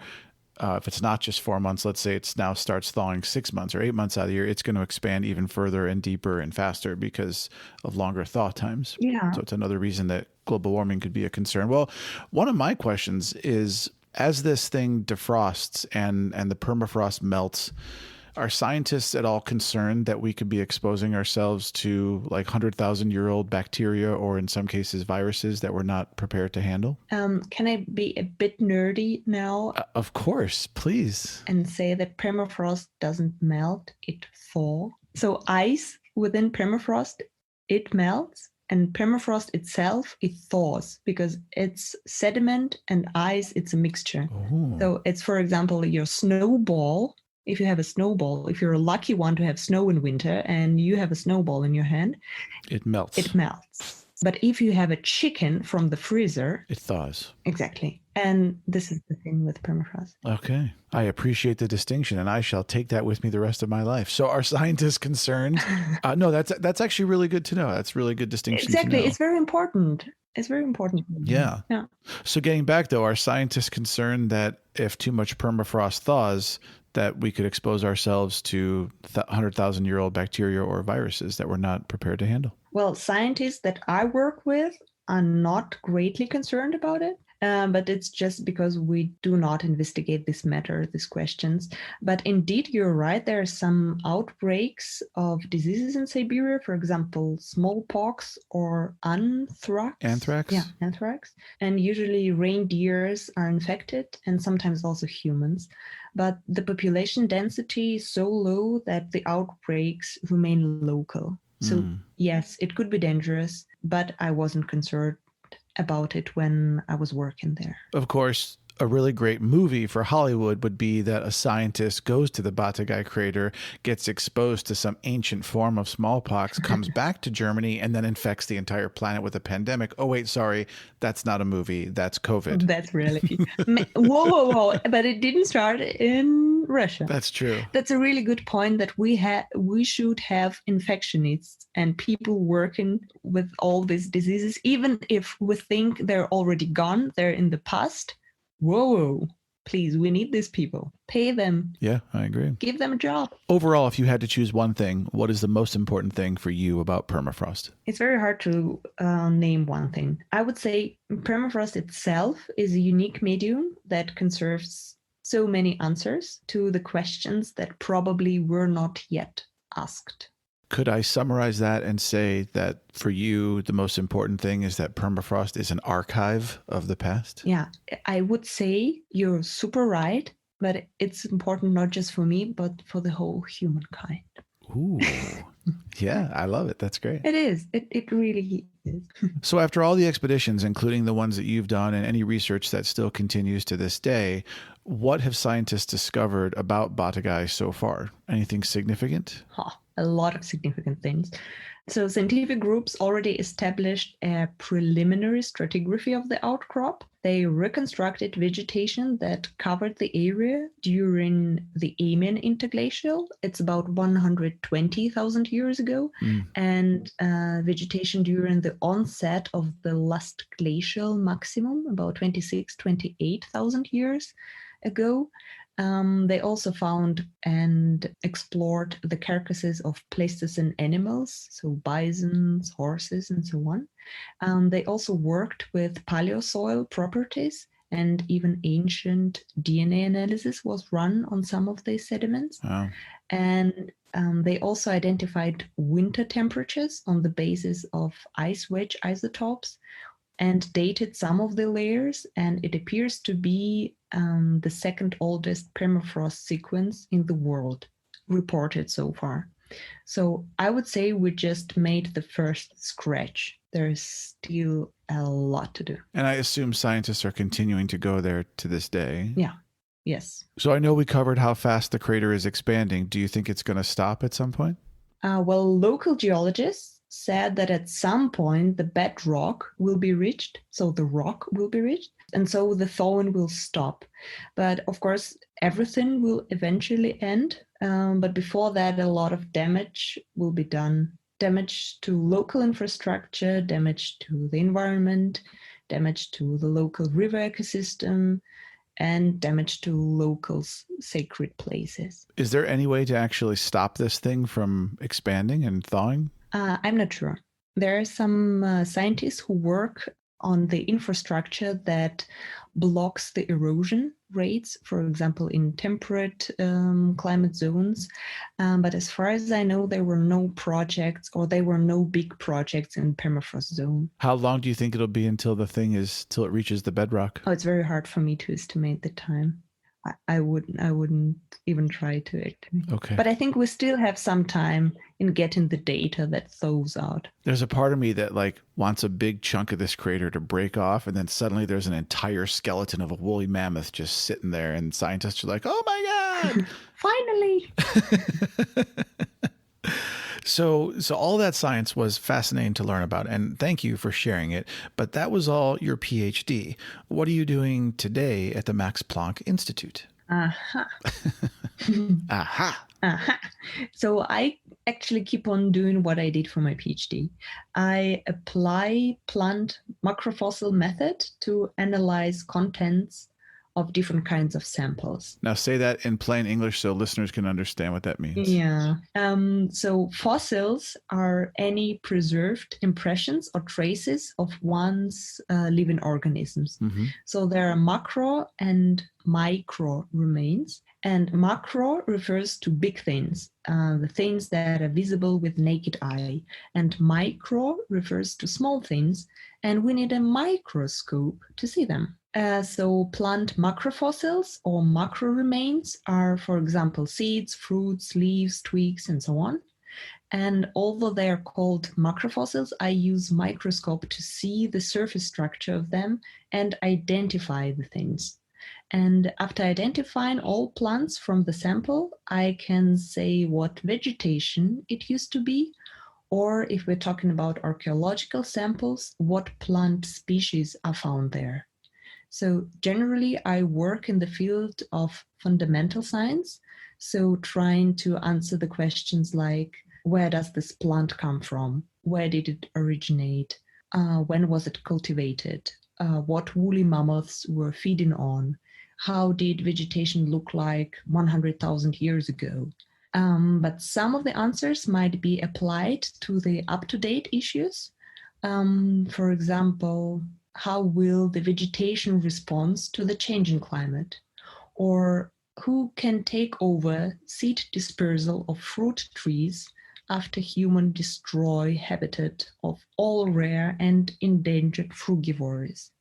if it's not just 4 months, let's say it's now starts thawing 6 months or 8 months out of the year, it's going to expand even further and deeper and faster because of longer thaw times. Yeah. So it's another reason that global warming could be a concern. Well, one of my questions is, as this thing defrosts and the permafrost melts, are scientists at all concerned that we could be exposing ourselves to like 100,000-year-old bacteria or in some cases viruses that we're not prepared to handle? Can I be a bit nerdy now? Of course, please. And say that permafrost doesn't melt, it thaws. So ice within permafrost, it melts, and permafrost itself, it thaws because it's sediment and ice, it's a mixture. Oh. So it's, for example, your snowball. If you have a snowball, if you're a lucky one to have snow in winter and you have a snowball in your hand, it melts. It melts. But if you have a chicken from the freezer, it thaws. Exactly. And this is the thing with permafrost. Okay. I appreciate the distinction, and I shall take that with me the rest of my life. So are scientists concerned? No, that's actually really good to know. That's really good distinction. Exactly. To know. It's very important. It's very important. Yeah. So getting back, though, are scientists concerned that if too much permafrost thaws, that we could expose ourselves to 100,000-year-old bacteria or viruses that we're not prepared to handle? Well, scientists that I work with are not greatly concerned about it. but it's just because we do not investigate this matter, these questions. But indeed, you're right. There are some outbreaks of diseases in Siberia, for example, smallpox or anthrax. Anthrax? Yeah, anthrax. And usually reindeers are infected and sometimes also humans. But the population density is so low that the outbreaks remain local. So yes, it could be dangerous, but I wasn't concerned about it when I was working there. Of course, a really great movie for Hollywood would be that a scientist goes to the Batagay crater, gets exposed to some ancient form of smallpox, comes back to Germany, and then infects the entire planet with a pandemic. Oh, wait, sorry. That's not a movie. That's COVID. That's reality. Whoa. But it didn't start in Russia. That's true. That's a really good point that we should have infectionists and people working with all these diseases, even if we think they're already gone, they're in the past. Whoa, please, we need these people. Pay them. Yeah, I agree. Give them a job. Overall, if you had to choose one thing, what is the most important thing for you about permafrost? It's very hard to name one thing. I would say permafrost itself is a unique medium that conserves so many answers to the questions that probably were not yet asked. Could I summarize that and say that for you, the most important thing is that permafrost is an archive of the past? Yeah, I would say you're super right, but it's important not just for me, but for the whole humankind. Ooh, yeah, I love it. That's great. It is. It really is. So after all the expeditions, including the ones that you've done and any research that still continues to this day, what have scientists discovered about Batagay so far? Anything significant? A lot of significant things. So scientific groups already established a preliminary stratigraphy of the outcrop. They reconstructed vegetation that covered the area during the Amiens interglacial. It's about 120,000 years ago. And vegetation during the onset of the last glacial maximum, about 28,000 years ago. They also found and explored the carcasses of Pleistocene animals, so bisons, horses, and so on. They also worked with paleosoil properties, and even ancient DNA analysis was run on some of these sediments. Wow. And they also identified winter temperatures on the basis of ice wedge isotopes and dated some of the layers, and it appears to be the second oldest permafrost sequence in the world reported so far. So I would say we just made the first scratch. There's still a lot to do. And I assume scientists are continuing to go there to this day. Yeah. Yes. So I know we covered how fast the crater is expanding. Do you think it's going to stop at some point? Well, local geologists said that at some point the bedrock will be reached, so the rock will be reached, and so the thawing will stop. But of course, everything will eventually end. But before that, a lot of damage will be done. Damage to local infrastructure, damage to the environment, damage to the local river ecosystem, and damage to local sacred places. Is there any way to actually stop this thing from expanding and thawing? I'm not sure. There are some scientists who work on the infrastructure that blocks the erosion rates, for example, in temperate climate zones. But as far as I know, there were no projects, or there were no big projects in permafrost zone. How long do you think it'll be until it reaches the bedrock? Oh, it's very hard for me to estimate the time. I wouldn't even try to estimate. Okay. But I think we still have some time in getting the data that thaws out. There's a part of me that wants a big chunk of this crater to break off, and then suddenly there's an entire skeleton of a woolly mammoth just sitting there, and scientists are like, "Oh my God!" Finally. So all that science was fascinating to learn about, and thank you for sharing it. But that was all your Ph.D. What are you doing today at the Max Planck Institute? Aha. Aha. So I actually keep on doing what I did for my PhD. I apply plant macrofossil method to analyze contents of different kinds of samples. Now say that in plain English so listeners can understand what that means. Yeah. So fossils are any preserved impressions or traces of once living organisms. Mm-hmm. So there are macro and micro remains. And macro refers to big things, the things that are visible with naked eye. And micro refers to small things, and we need a microscope to see them. So plant macrofossils or macro remains are, for example, seeds, fruits, leaves, twigs, and so on. And although they are called macrofossils, I use microscope to see the surface structure of them and identify the things. And after identifying all plants from the sample, I can say what vegetation it used to be, or if we're talking about archaeological samples, what plant species are found there. So generally, I work in the field of fundamental science, so trying to answer the questions like, where does this plant come from? Where did it originate? When was it cultivated? What woolly mammoths were feeding on? How did vegetation look like 100,000 years ago? But some of the answers might be applied to the up-to-date issues. For example, how will the vegetation respond to the changing climate? Or who can take over seed dispersal of fruit trees after humans destroy habitat of all rare and endangered frugivores?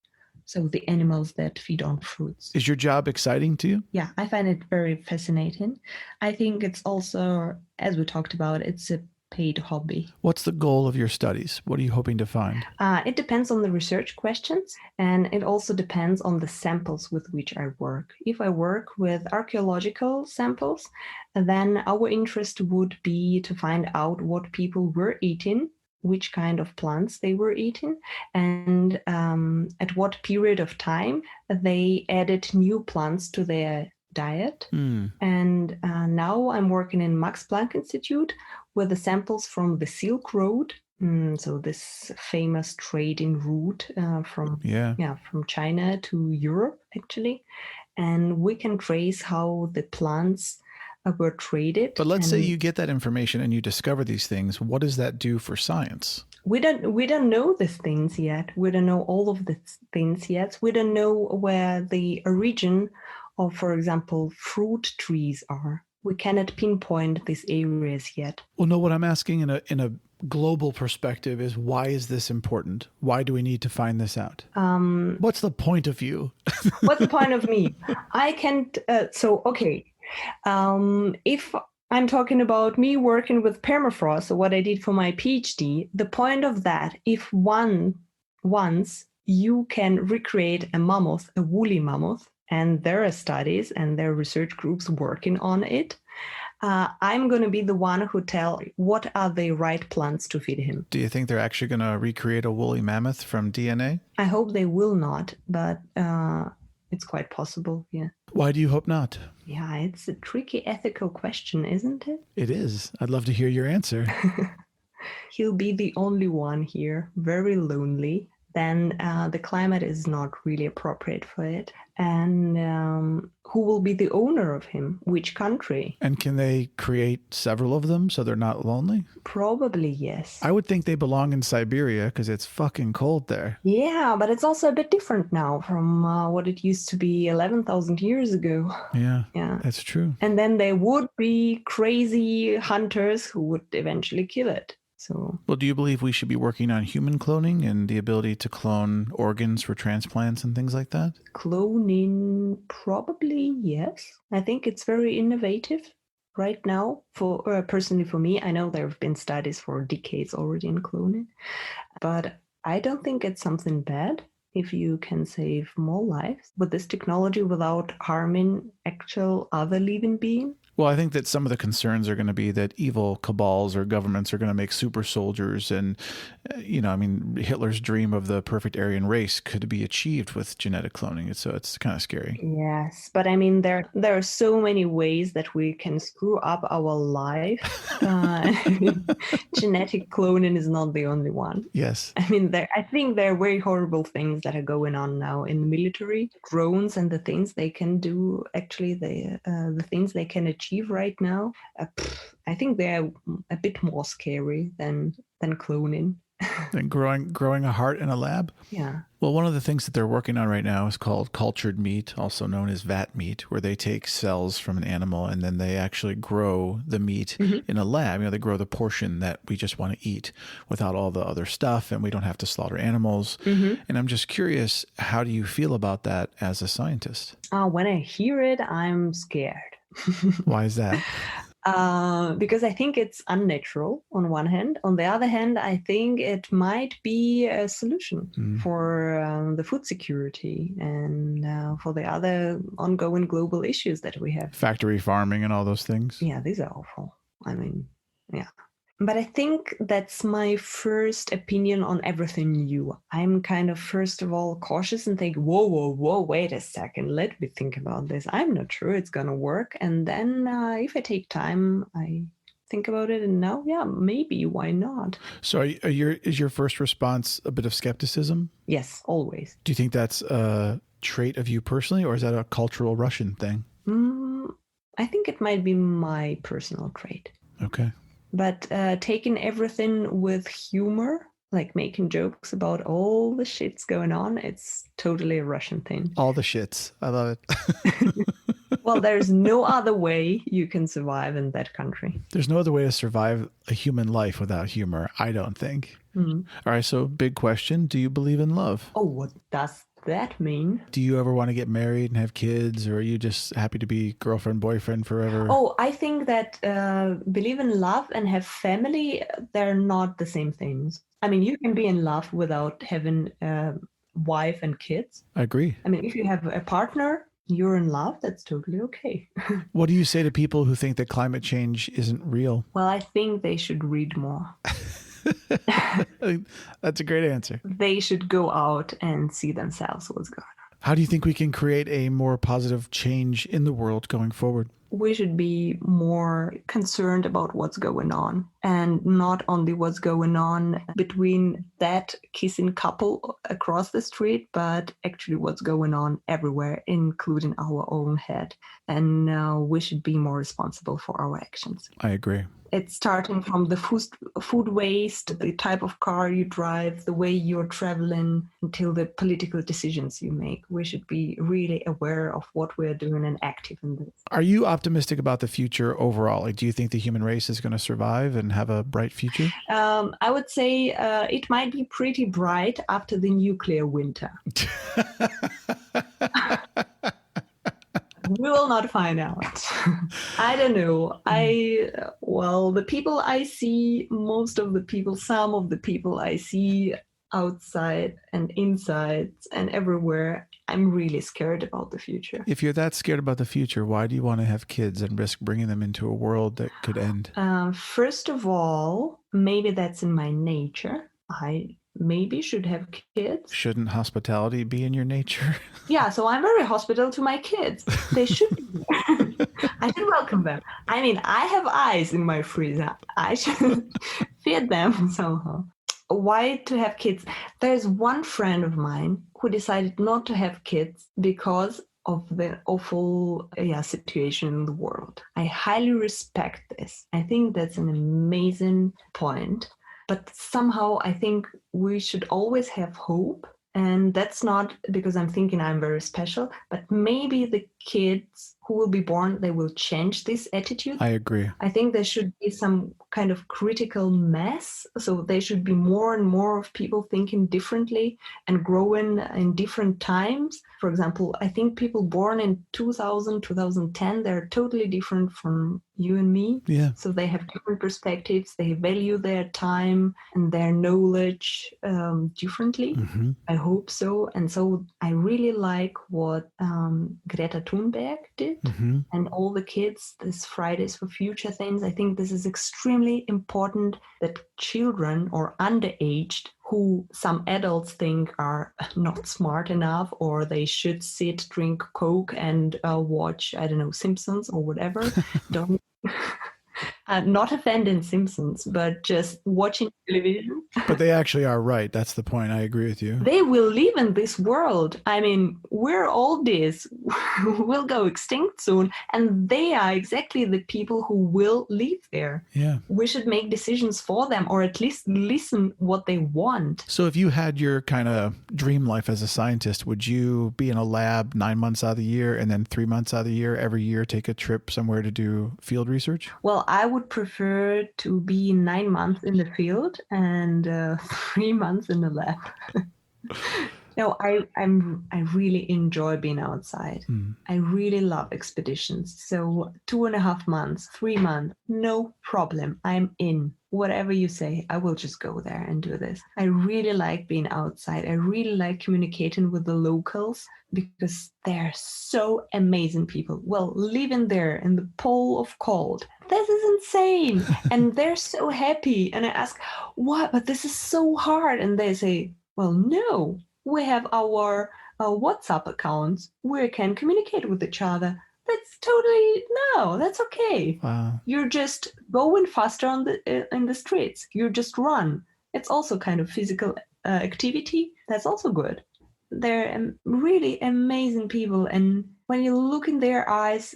So the animals that feed on fruits. Is your job exciting to you? Yeah, I find it very fascinating. I think it's also, as we talked about, it's a paid hobby. What's the goal of your studies? What are you hoping to find? It depends on the research questions, and it also depends on the samples with which I work. If I work with archaeological samples, then our interest would be to find out what people were eating, which kind of plants they were eating, and at what period of time they added new plants to their diet. And now I'm working in Max Planck Institute with the samples from the Silk Road. So this famous trading route from China to Europe, actually. And we can trace how the plants were traded. But let's say you get that information and you discover these things. What does that do for science? We don't know these things yet. We don't know all of the things yet. We don't know where the origin of, for example, fruit trees are. We cannot pinpoint these areas yet. Well, no, what I'm asking in a global perspective is, why is this important? Why do we need to find this out? What's the point of you? What's the point of me? I can't. If I'm talking about me working with permafrost, so what I did for my Ph.D., the point of that, if once you can recreate a mammoth, a woolly mammoth, and there are studies and there are research groups working on it, I'm going to be the one who tell what are the right plants to feed him. Do you think they're actually going to recreate a woolly mammoth from DNA? I hope they will not, but it's quite possible, yeah. Why do you hope not? Yeah, it's a tricky ethical question, isn't it? It is. I'd love to hear your answer. He'll be the only one here, very lonely. Then the climate is not really appropriate for it. And who will be the owner of him? Which country? And can they create several of them so they're not lonely? Probably, yes. I would think they belong in Siberia because it's fucking cold there. Yeah, but it's also a bit different now from what it used to be 11,000 years ago. Yeah, yeah, that's true. And then there would be crazy hunters who would eventually kill it. So, well, do you believe we should be working on human cloning and the ability to clone organs for transplants and things like that? Cloning, probably, yes. I think it's very innovative right now. For personally, for me, I know there have been studies for decades already in cloning, but I don't think it's something bad if you can save more lives with this technology without harming actual other living beings. Well, I think that some of the concerns are going to be that evil cabals or governments are going to make super soldiers. And, Hitler's dream of the perfect Aryan race could be achieved with genetic cloning. So it's kind of scary. Yes. But there are so many ways that we can screw up our life. Genetic cloning is not the only one. Yes. I think there are very horrible things things that are going on now in the military, drones and the things they can do, actually the things they can achieve right now, I think they're a bit more scary than cloning. And growing a heart in a lab? Yeah. Well, one of the things that they're working on right now is called cultured meat, also known as vat meat, where they take cells from an animal and then they actually grow the meat in a lab. They grow the portion that we just want to eat without all the other stuff, and we don't have to slaughter animals. And I'm just curious, how do you feel about that as a scientist? When I hear it, I'm scared. Why is that? Because I think it's unnatural on one hand. On the other hand, I think it might be a solution for the food security and for the other ongoing global issues that we have. Factory farming and all those things. Yeah, these are awful. I mean, yeah. But I think that's my first opinion on everything new. I'm kind of, first of all, cautious and think, whoa, wait a second. Let me think about this. I'm not sure it's going to work. And then if I take time, I think about it and now, yeah, maybe, why not? So is your first response a bit of skepticism? Yes, always. Do you think that's a trait of you personally, or is that a cultural Russian thing? I think it might be my personal trait. Okay. But taking everything with humor, like making jokes about all the shits going on, it's totally a Russian thing. All the shits. I love it. Well, there's no other way you can survive in that country. There's no other way to survive a human life without humor, I don't think. All right, so big question. Do you believe in love? Oh, what does that mean? Do you ever want to get married and have kids, or are you just happy to be girlfriend, boyfriend forever? Oh, I think that believe in love and have family, they're not the same things. I mean, you can be in love without having a wife and kids. I agree. I mean, if you have a partner, you're in love, that's totally okay. What do you say to people who think that climate change isn't real? Well, I think they should read more. That's a great answer. They should go out and see themselves what's going on. How do you think we can create a more positive change in the world going forward? We should be more concerned about what's going on, and not only what's going on between that kissing couple across the street, but actually what's going on everywhere, including our own head. And we should be more responsible for our actions. I agree. It's starting from the food waste, the type of car you drive, the way you're traveling, until the political decisions you make. We should be really aware of what we're doing and active in this. Are you optimistic about the future overall? Like, do you think the human race is going to survive and have a bright future? I would say it might be pretty bright after the nuclear winter. We will not find out. I don't know. The people I see, some of the people I see outside and inside and everywhere, I'm really scared about the future. If you're that scared about the future, why do you want to have kids and risk bringing them into a world that could end? First of all, maybe that's in my nature. I maybe should have kids. Shouldn't hospitality be in your nature? Yeah, so I'm very hospitable to my kids. They should be. I should welcome them. I mean, I have eyes in my freezer. I should feed them somehow. Why to have kids? There's one friend of mine who decided not to have kids because of the awful situation in the world. I highly respect this. I think that's an amazing point. But somehow I think we should always have hope. And that's not because I'm thinking I'm very special, but maybe the kids who will be born, they will change this attitude. I agree. I think there should be some kind of critical mass. So there should be more and more of people thinking differently and growing in different times. For example, I think people born in 2000, 2010, they're totally different from you and me. Yeah. So they have different perspectives. They value their time and their knowledge differently. Mm-hmm. I hope so. And so I really like what Greta Thunberg did. Mm-hmm. And all the kids, this Fridays for Future things. I think this is extremely important that children or underaged who some adults think are not smart enough, or they should sit, drink Coke and watch, I don't know, Simpsons or whatever. Not a fan in Simpsons, but just watching television. But they actually are right. That's the point. I agree with you. They will live in this world. I mean, we're all this. We'll go extinct soon. And they are exactly the people who will live there. Yeah. We should make decisions for them, or at least listen what they want. So if you had your kind of dream life as a scientist, would you be in a lab 9 months out of the year and then 3 months out of the year, every year take a trip somewhere to do field research? Well, I would prefer to be 9 months in the field and 3 months in the lab. No, I really enjoy being outside. I really love expeditions. So 2.5 months, 3 months, no problem. I'm in. Whatever you say, I will just go there and do this. I really like being outside. I really like communicating with the locals because they're so amazing people. Well, living there in the pole of cold, this is insane. And they're so happy. And I ask, what? But this is so hard. And they say, well, no, we have our WhatsApp accounts. We can communicate with each other. That's totally, no, that's okay. Wow. You're just going faster in the streets. You just run. It's also kind of physical activity. That's also good. They're really amazing people. And when you look in their eyes,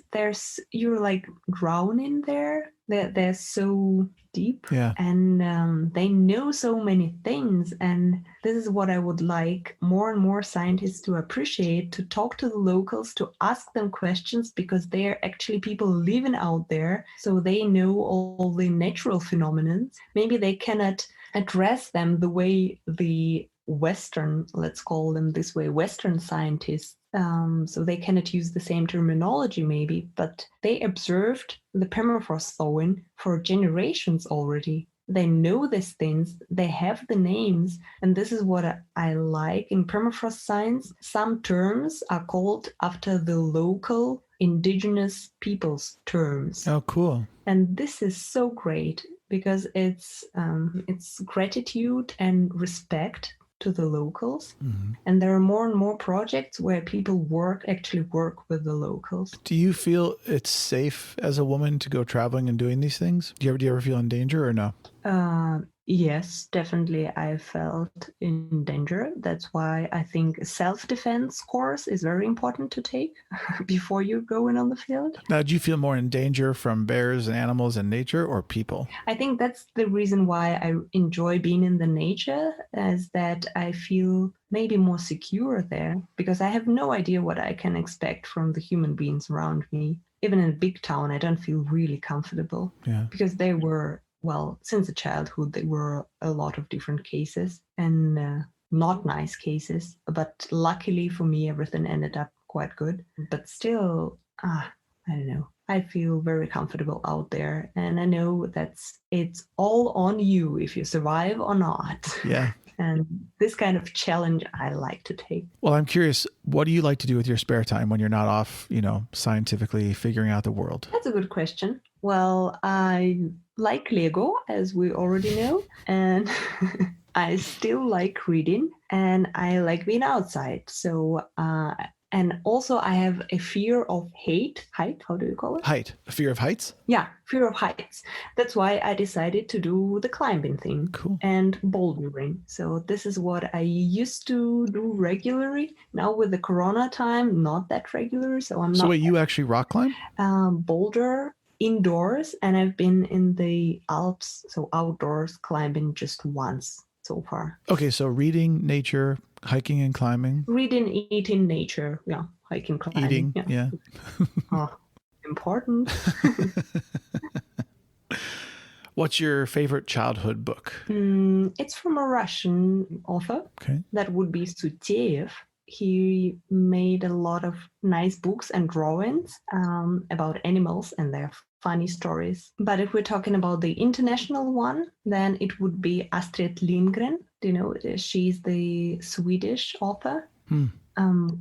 you're like drowning there. They're so deep. Yeah. And they know so many things. And this is what I would like more and more scientists to appreciate, to talk to the locals, to ask them questions, because they're actually people living out there. So they know all the natural phenomena. Maybe they cannot address them the way the Western, let's call them this way, Western scientists. So they cannot use the same terminology maybe, but they observed the permafrost thawing for generations already. They know these things, they have the names, and this is what I like in permafrost science. Some terms are called after the local indigenous people's terms. Oh, cool. And this is so great because it's gratitude and respect to the locals. Mm-hmm. And there are more and more projects where people actually work with the locals. Do you feel it's safe as a woman to go traveling and doing these things? Do you ever feel in danger or no? Yes, definitely I felt in danger. That's why I think a self-defense course is very important to take before you go in on the field. Now, do you feel more in danger from bears and animals and nature or people? I think that's the reason why I enjoy being in the nature, is that I feel maybe more secure there, because I have no idea what I can expect from the human beings around me. Even in a big town, I don't feel really comfortable. Yeah. Because they were, well, since the childhood, there were a lot of different cases and not nice cases. But luckily for me, everything ended up quite good. But still, I don't know. I feel very comfortable out there. And I know it's all on you if you survive or not. Yeah. And this kind of challenge I like to take. Well, I'm curious, what do you like to do with your spare time when you're not off, scientifically figuring out the world? That's a good question. Well, I like Lego, as we already know, and I still like reading, and I like being outside. So, and also I have a fear of height. How do you call it? Height. A fear of heights? Yeah, fear of heights. That's why I decided to do the climbing thing. Cool. And bouldering. So this is what I used to do regularly. Now with the Corona time, not that regular. So I'm not. So wait, you actually rock climb? Boulder indoors, and I've been in the Alps, so outdoors climbing just once so far. Okay, so reading, nature, hiking and climbing. Reading, eating, nature. Yeah, hiking, climbing. Eating, yeah. Important. What's your favorite childhood book? It's from a Russian author. Okay. That would be Sutyev. He made a lot of nice books and drawings about animals and their funny stories. But if we're talking about the international one, then it would be Astrid Lindgren. Do you know, she's the Swedish author.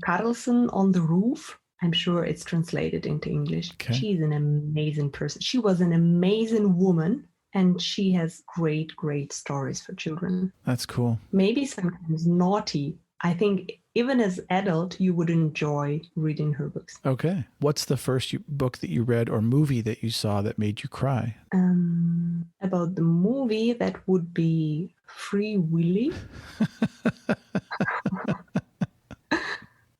Carlson on the Roof. I'm sure it's translated into English. Okay. She's an amazing person. She was an amazing woman, and she has great, great stories for children. That's cool. Maybe sometimes naughty. I think even as adult, you would enjoy reading her books. Okay. What's the first book that you read or movie that you saw that made you cry? About the movie, that would be Free Willy.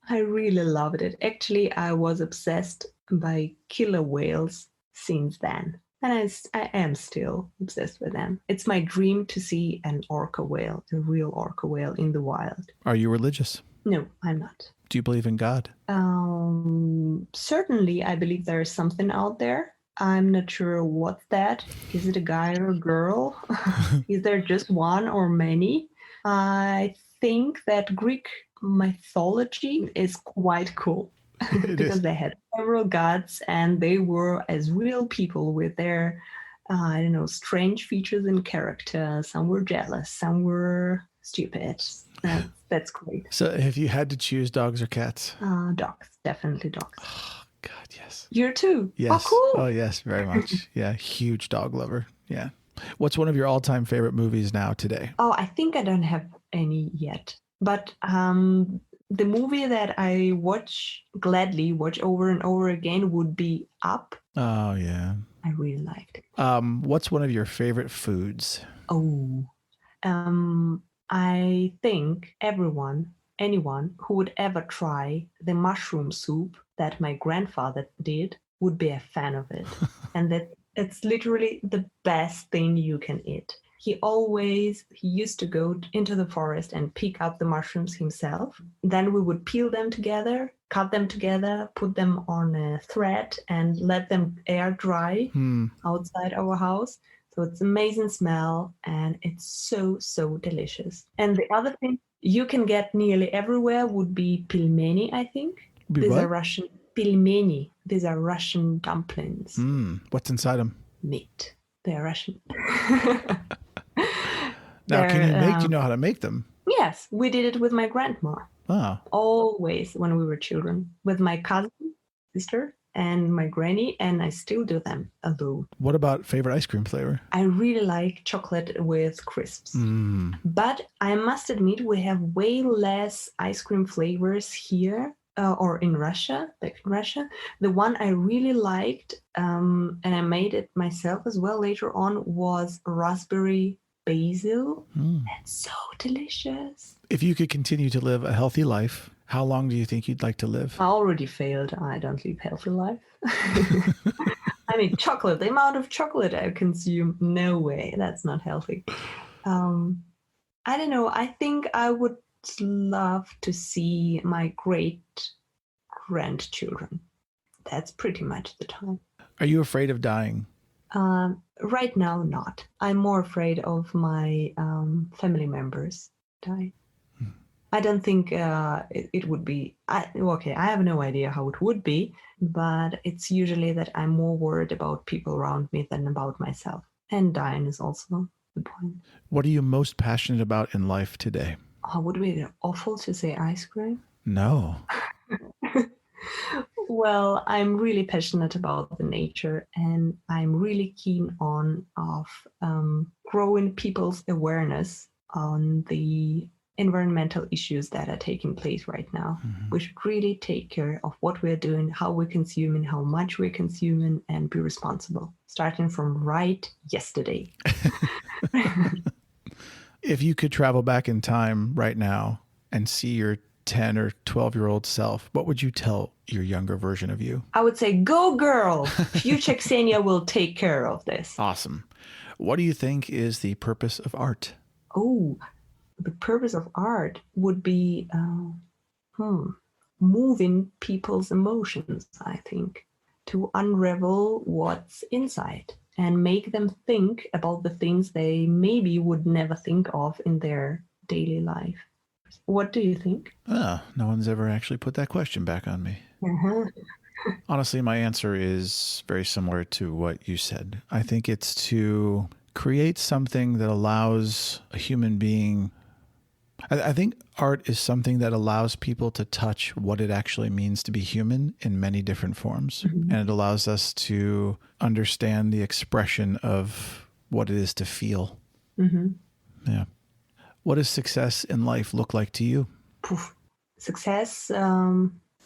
I really loved it. Actually, I was obsessed by killer whales since then. And I am still obsessed with them. It's my dream to see an orca whale, a real orca whale in the wild. Are you religious? No, I'm not. Do you believe in God? Certainly, I believe there is something out there. I'm not sure what's that. Is it a guy or a girl? Is there just one or many? I think that Greek mythology is quite cool because they had several gods and they were as real people with their, strange features and character. Some were jealous, some were stupid. That's great. So have you had to choose dogs or cats? Dogs, definitely dogs. Oh, God, yes. You too? Yes. Oh, cool. Oh, yes, very much. Yeah, huge dog lover. Yeah. What's one of your all-time favorite movies now today? Oh, I think I don't have any yet. But the movie that I gladly watch over and over again would be Up. Oh, yeah. I really liked it. What's one of your favorite foods? Oh, I think anyone who would ever try the mushroom soup that my grandfather did would be a fan of it. And that it's literally the best thing you can eat. He used to go into the forest and pick up the mushrooms himself. Then we would peel them together, cut them together, put them on a thread and let them air dry outside our house. So it's amazing smell and it's so, so delicious. And the other thing you can get nearly everywhere would be pilmeni, I think. These are Russian pilmeni. These are Russian dumplings. What's inside them? Meat. They're Russian. Now, do you know how to make them? Yes, we did it with my grandma. Oh. Always when we were children. With my cousin, sister, and my granny, and I still do them alone. What about favorite ice cream flavor? I really like chocolate with crisps. But I must admit we have way less ice cream flavors here or in Russia, back in Russia. The one I really liked, and I made it myself as well later on, was raspberry basil. That's so delicious. If you could continue to live a healthy life, how long do you think you'd like to live? I already failed. I don't live a healthy life. I mean, chocolate, the amount of chocolate I consume, no way. That's not healthy. I don't know. I think I would love to see my great grandchildren. That's pretty much the time. Are you afraid of dying? Right now, not. I'm more afraid of my family members dying. I don't think it would be. I have no idea how it would be, but it's usually that I'm more worried about people around me than about myself. And dying is also the point. What are you most passionate about in life today? Would it be awful to say ice cream? No. Well, I'm really passionate about the nature, and I'm really keen on growing people's awareness on the environmental issues that are taking place right now. We should really take care of what we're doing, how we're consuming, how much we're consuming, and be responsible, starting from right yesterday. If you could travel back in time right now and see your 10 or 12-year-old self, what would you tell your younger version of you? I would say, go girl! Future Kseniia will take care of this. Awesome. What do you think is the purpose of art? Oh, the purpose of art would be moving people's emotions, I think, to unravel what's inside and make them think about the things they maybe would never think of in their daily life. What do you think? No one's ever actually put that question back on me. Honestly, my answer is very similar to what you said. I think it's to create something that allows a human being. I think art is something that allows people to touch what it actually means to be human in many different forms. And it allows us to understand the expression of what it is to feel. Yeah. What does success in life look like to you? success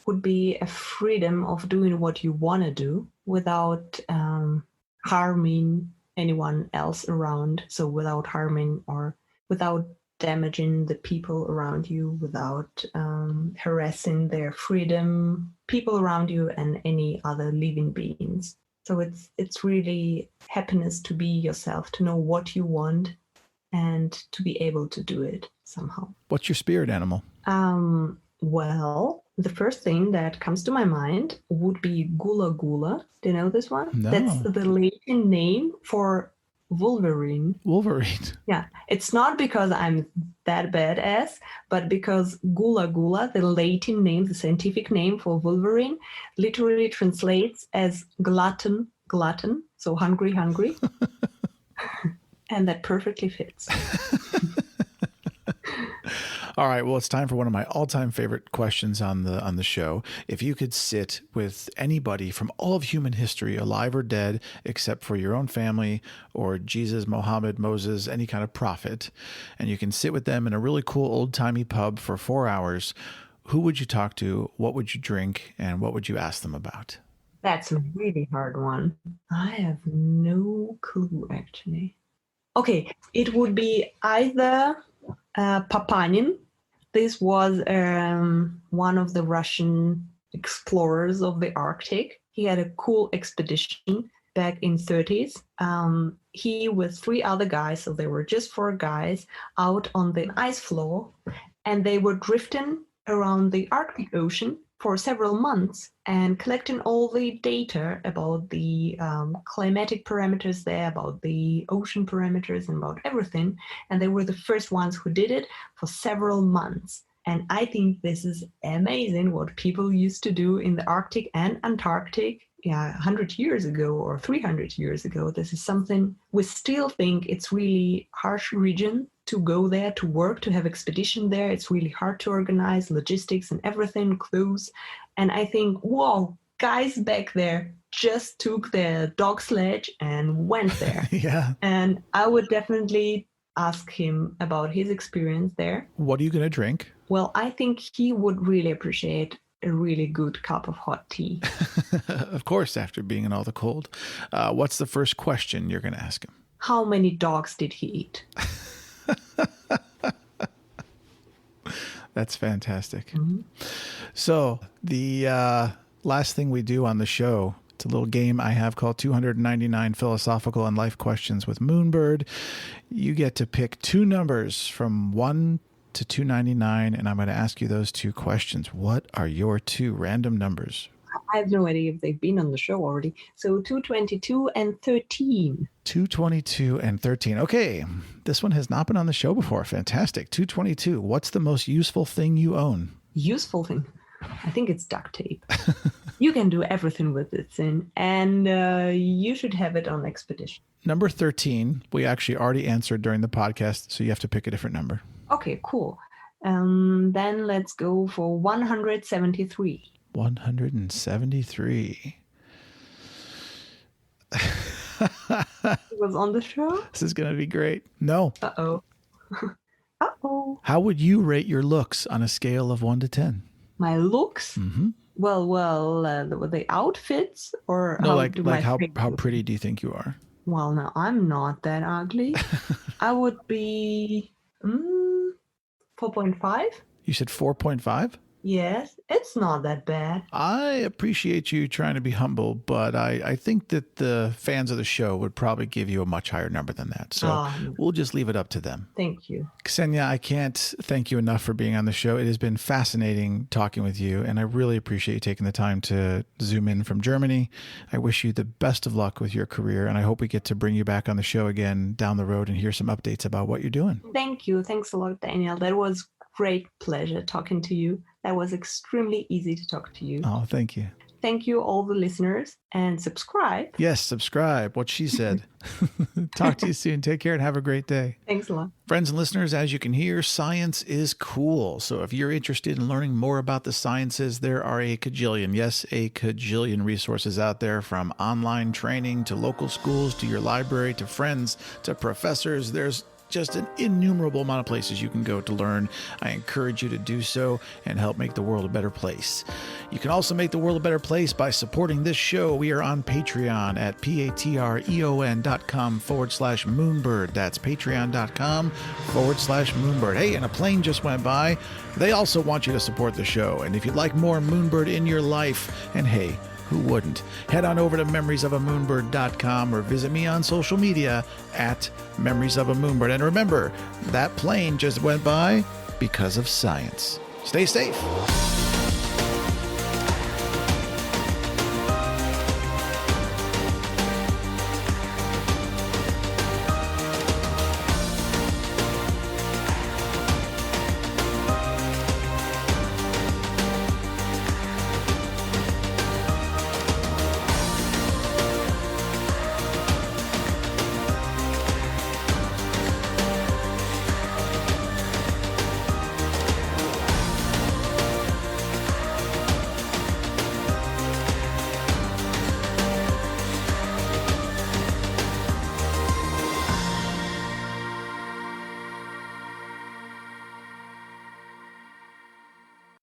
would be a freedom of doing what you want to do without harming anyone else around. So without harming or without damaging the people around you, without harassing their freedom, people around you, and any other living beings. So it's really happiness to be yourself, to know what you want, and to be able to do it somehow. What's your spirit animal? Well, the first thing that comes to my mind would be gula gula. Do you know this one? No. That's the Latin name for Wolverine. Wolverine. Yeah, it's not because I'm that badass, but because gula gula, the Latin name, the scientific name for Wolverine, literally translates as glutton, glutton, so hungry, hungry. And that perfectly fits. All right. Well, it's time for one of my all-time favorite questions on the show. If you could sit with anybody from all of human history, alive or dead, except for your own family or Jesus, Mohammed, Moses, any kind of prophet, and you can sit with them in a really cool old-timey pub for 4 hours, who would you talk to? What would you drink? And what would you ask them about? That's a really hard one. I have no clue, actually. Okay, it would be either Papanin. This was one of the Russian explorers of the Arctic. He had a cool expedition back in 30s. He with 3 other guys, so they were just 4 guys, out on the ice floe, and they were drifting around the Arctic Ocean for several months and collecting all the data about the climatic parameters there, about the ocean parameters, and about everything. And they were the first ones who did it for several months. And I think this is amazing what people used to do in the Arctic and Antarctic 100 years ago or 300 years ago. This is something we still think it's really harsh region to go there, to work, to have expedition there. It's really hard to organize logistics and everything, clothes. And I think, whoa, guys back there just took their dog sledge and went there. Yeah. And I would definitely ask him about his experience there. What are you going to drink? Well, I think he would really appreciate a really good cup of hot tea. Of course, after being in all the cold. What's the first question you're going to ask him? How many dogs did he eat? That's fantastic. Mm-hmm. So the last thing we do on the show, it's a little game I have called 299 Philosophical and Life Questions with Moonbird. You get to pick 2 numbers from 1 to 299, and I'm going to ask you those 2 questions. What are your 2 random numbers? I have no idea if they've been on the show already. So 222 and 13. 222 and 13. Okay, this one has not been on the show before. Fantastic. 222. What's the most useful thing you own? Useful thing? I think it's duct tape. You can do everything with this thing, and you should have it on expedition. Number 13, we actually already answered during the podcast, so you have to pick a different number. Okay, cool. Then let's go for 173. 173. It was on the show? This is going to be great. No. Uh-oh. Uh-oh. How would you rate your looks on a scale of 1 to 10? My looks? Mm-hmm. Well, the outfits or no, how pretty do you think you are? Well, no, I'm not that ugly. I would be 4.5. You said 4.5? Yes, it's not that bad. I appreciate you trying to be humble, but I think that the fans of the show would probably give you a much higher number than that. So we'll just leave it up to them. Thank you. Kseniia, I can't thank you enough for being on the show. It has been fascinating talking with you, and I really appreciate you taking the time to zoom in from Germany. I wish you the best of luck with your career, and I hope we get to bring you back on the show again down the road and hear some updates about what you're doing. Thank you. Thanks a lot, Daniel. That was great pleasure talking to you. That was extremely easy to talk to you. Oh, thank you. Thank you, all the listeners, and subscribe. Yes, subscribe. What she said. Talk to you soon. Take care and have a great day. Thanks a lot. Friends and listeners, as you can hear, science is cool. So if you're interested in learning more about the sciences, there are a cajillion resources out there, from online training to local schools to your library to friends to professors. There's just an innumerable amount of places you can go to learn. I encourage you to do so and help make the world a better place. You can also make the world a better place by supporting this show. We are on Patreon at patreon.com/Moonbird. That's patreon.com/Moonbird. Hey, and a plane just went by. They also want you to support the show. And if you'd like more Moonbird in your life, and hey, who wouldn't? Head on over to memoriesofamoonbird.com or visit me on social media at memoriesofamoonbird. And remember, that plane just went by because of science. Stay safe.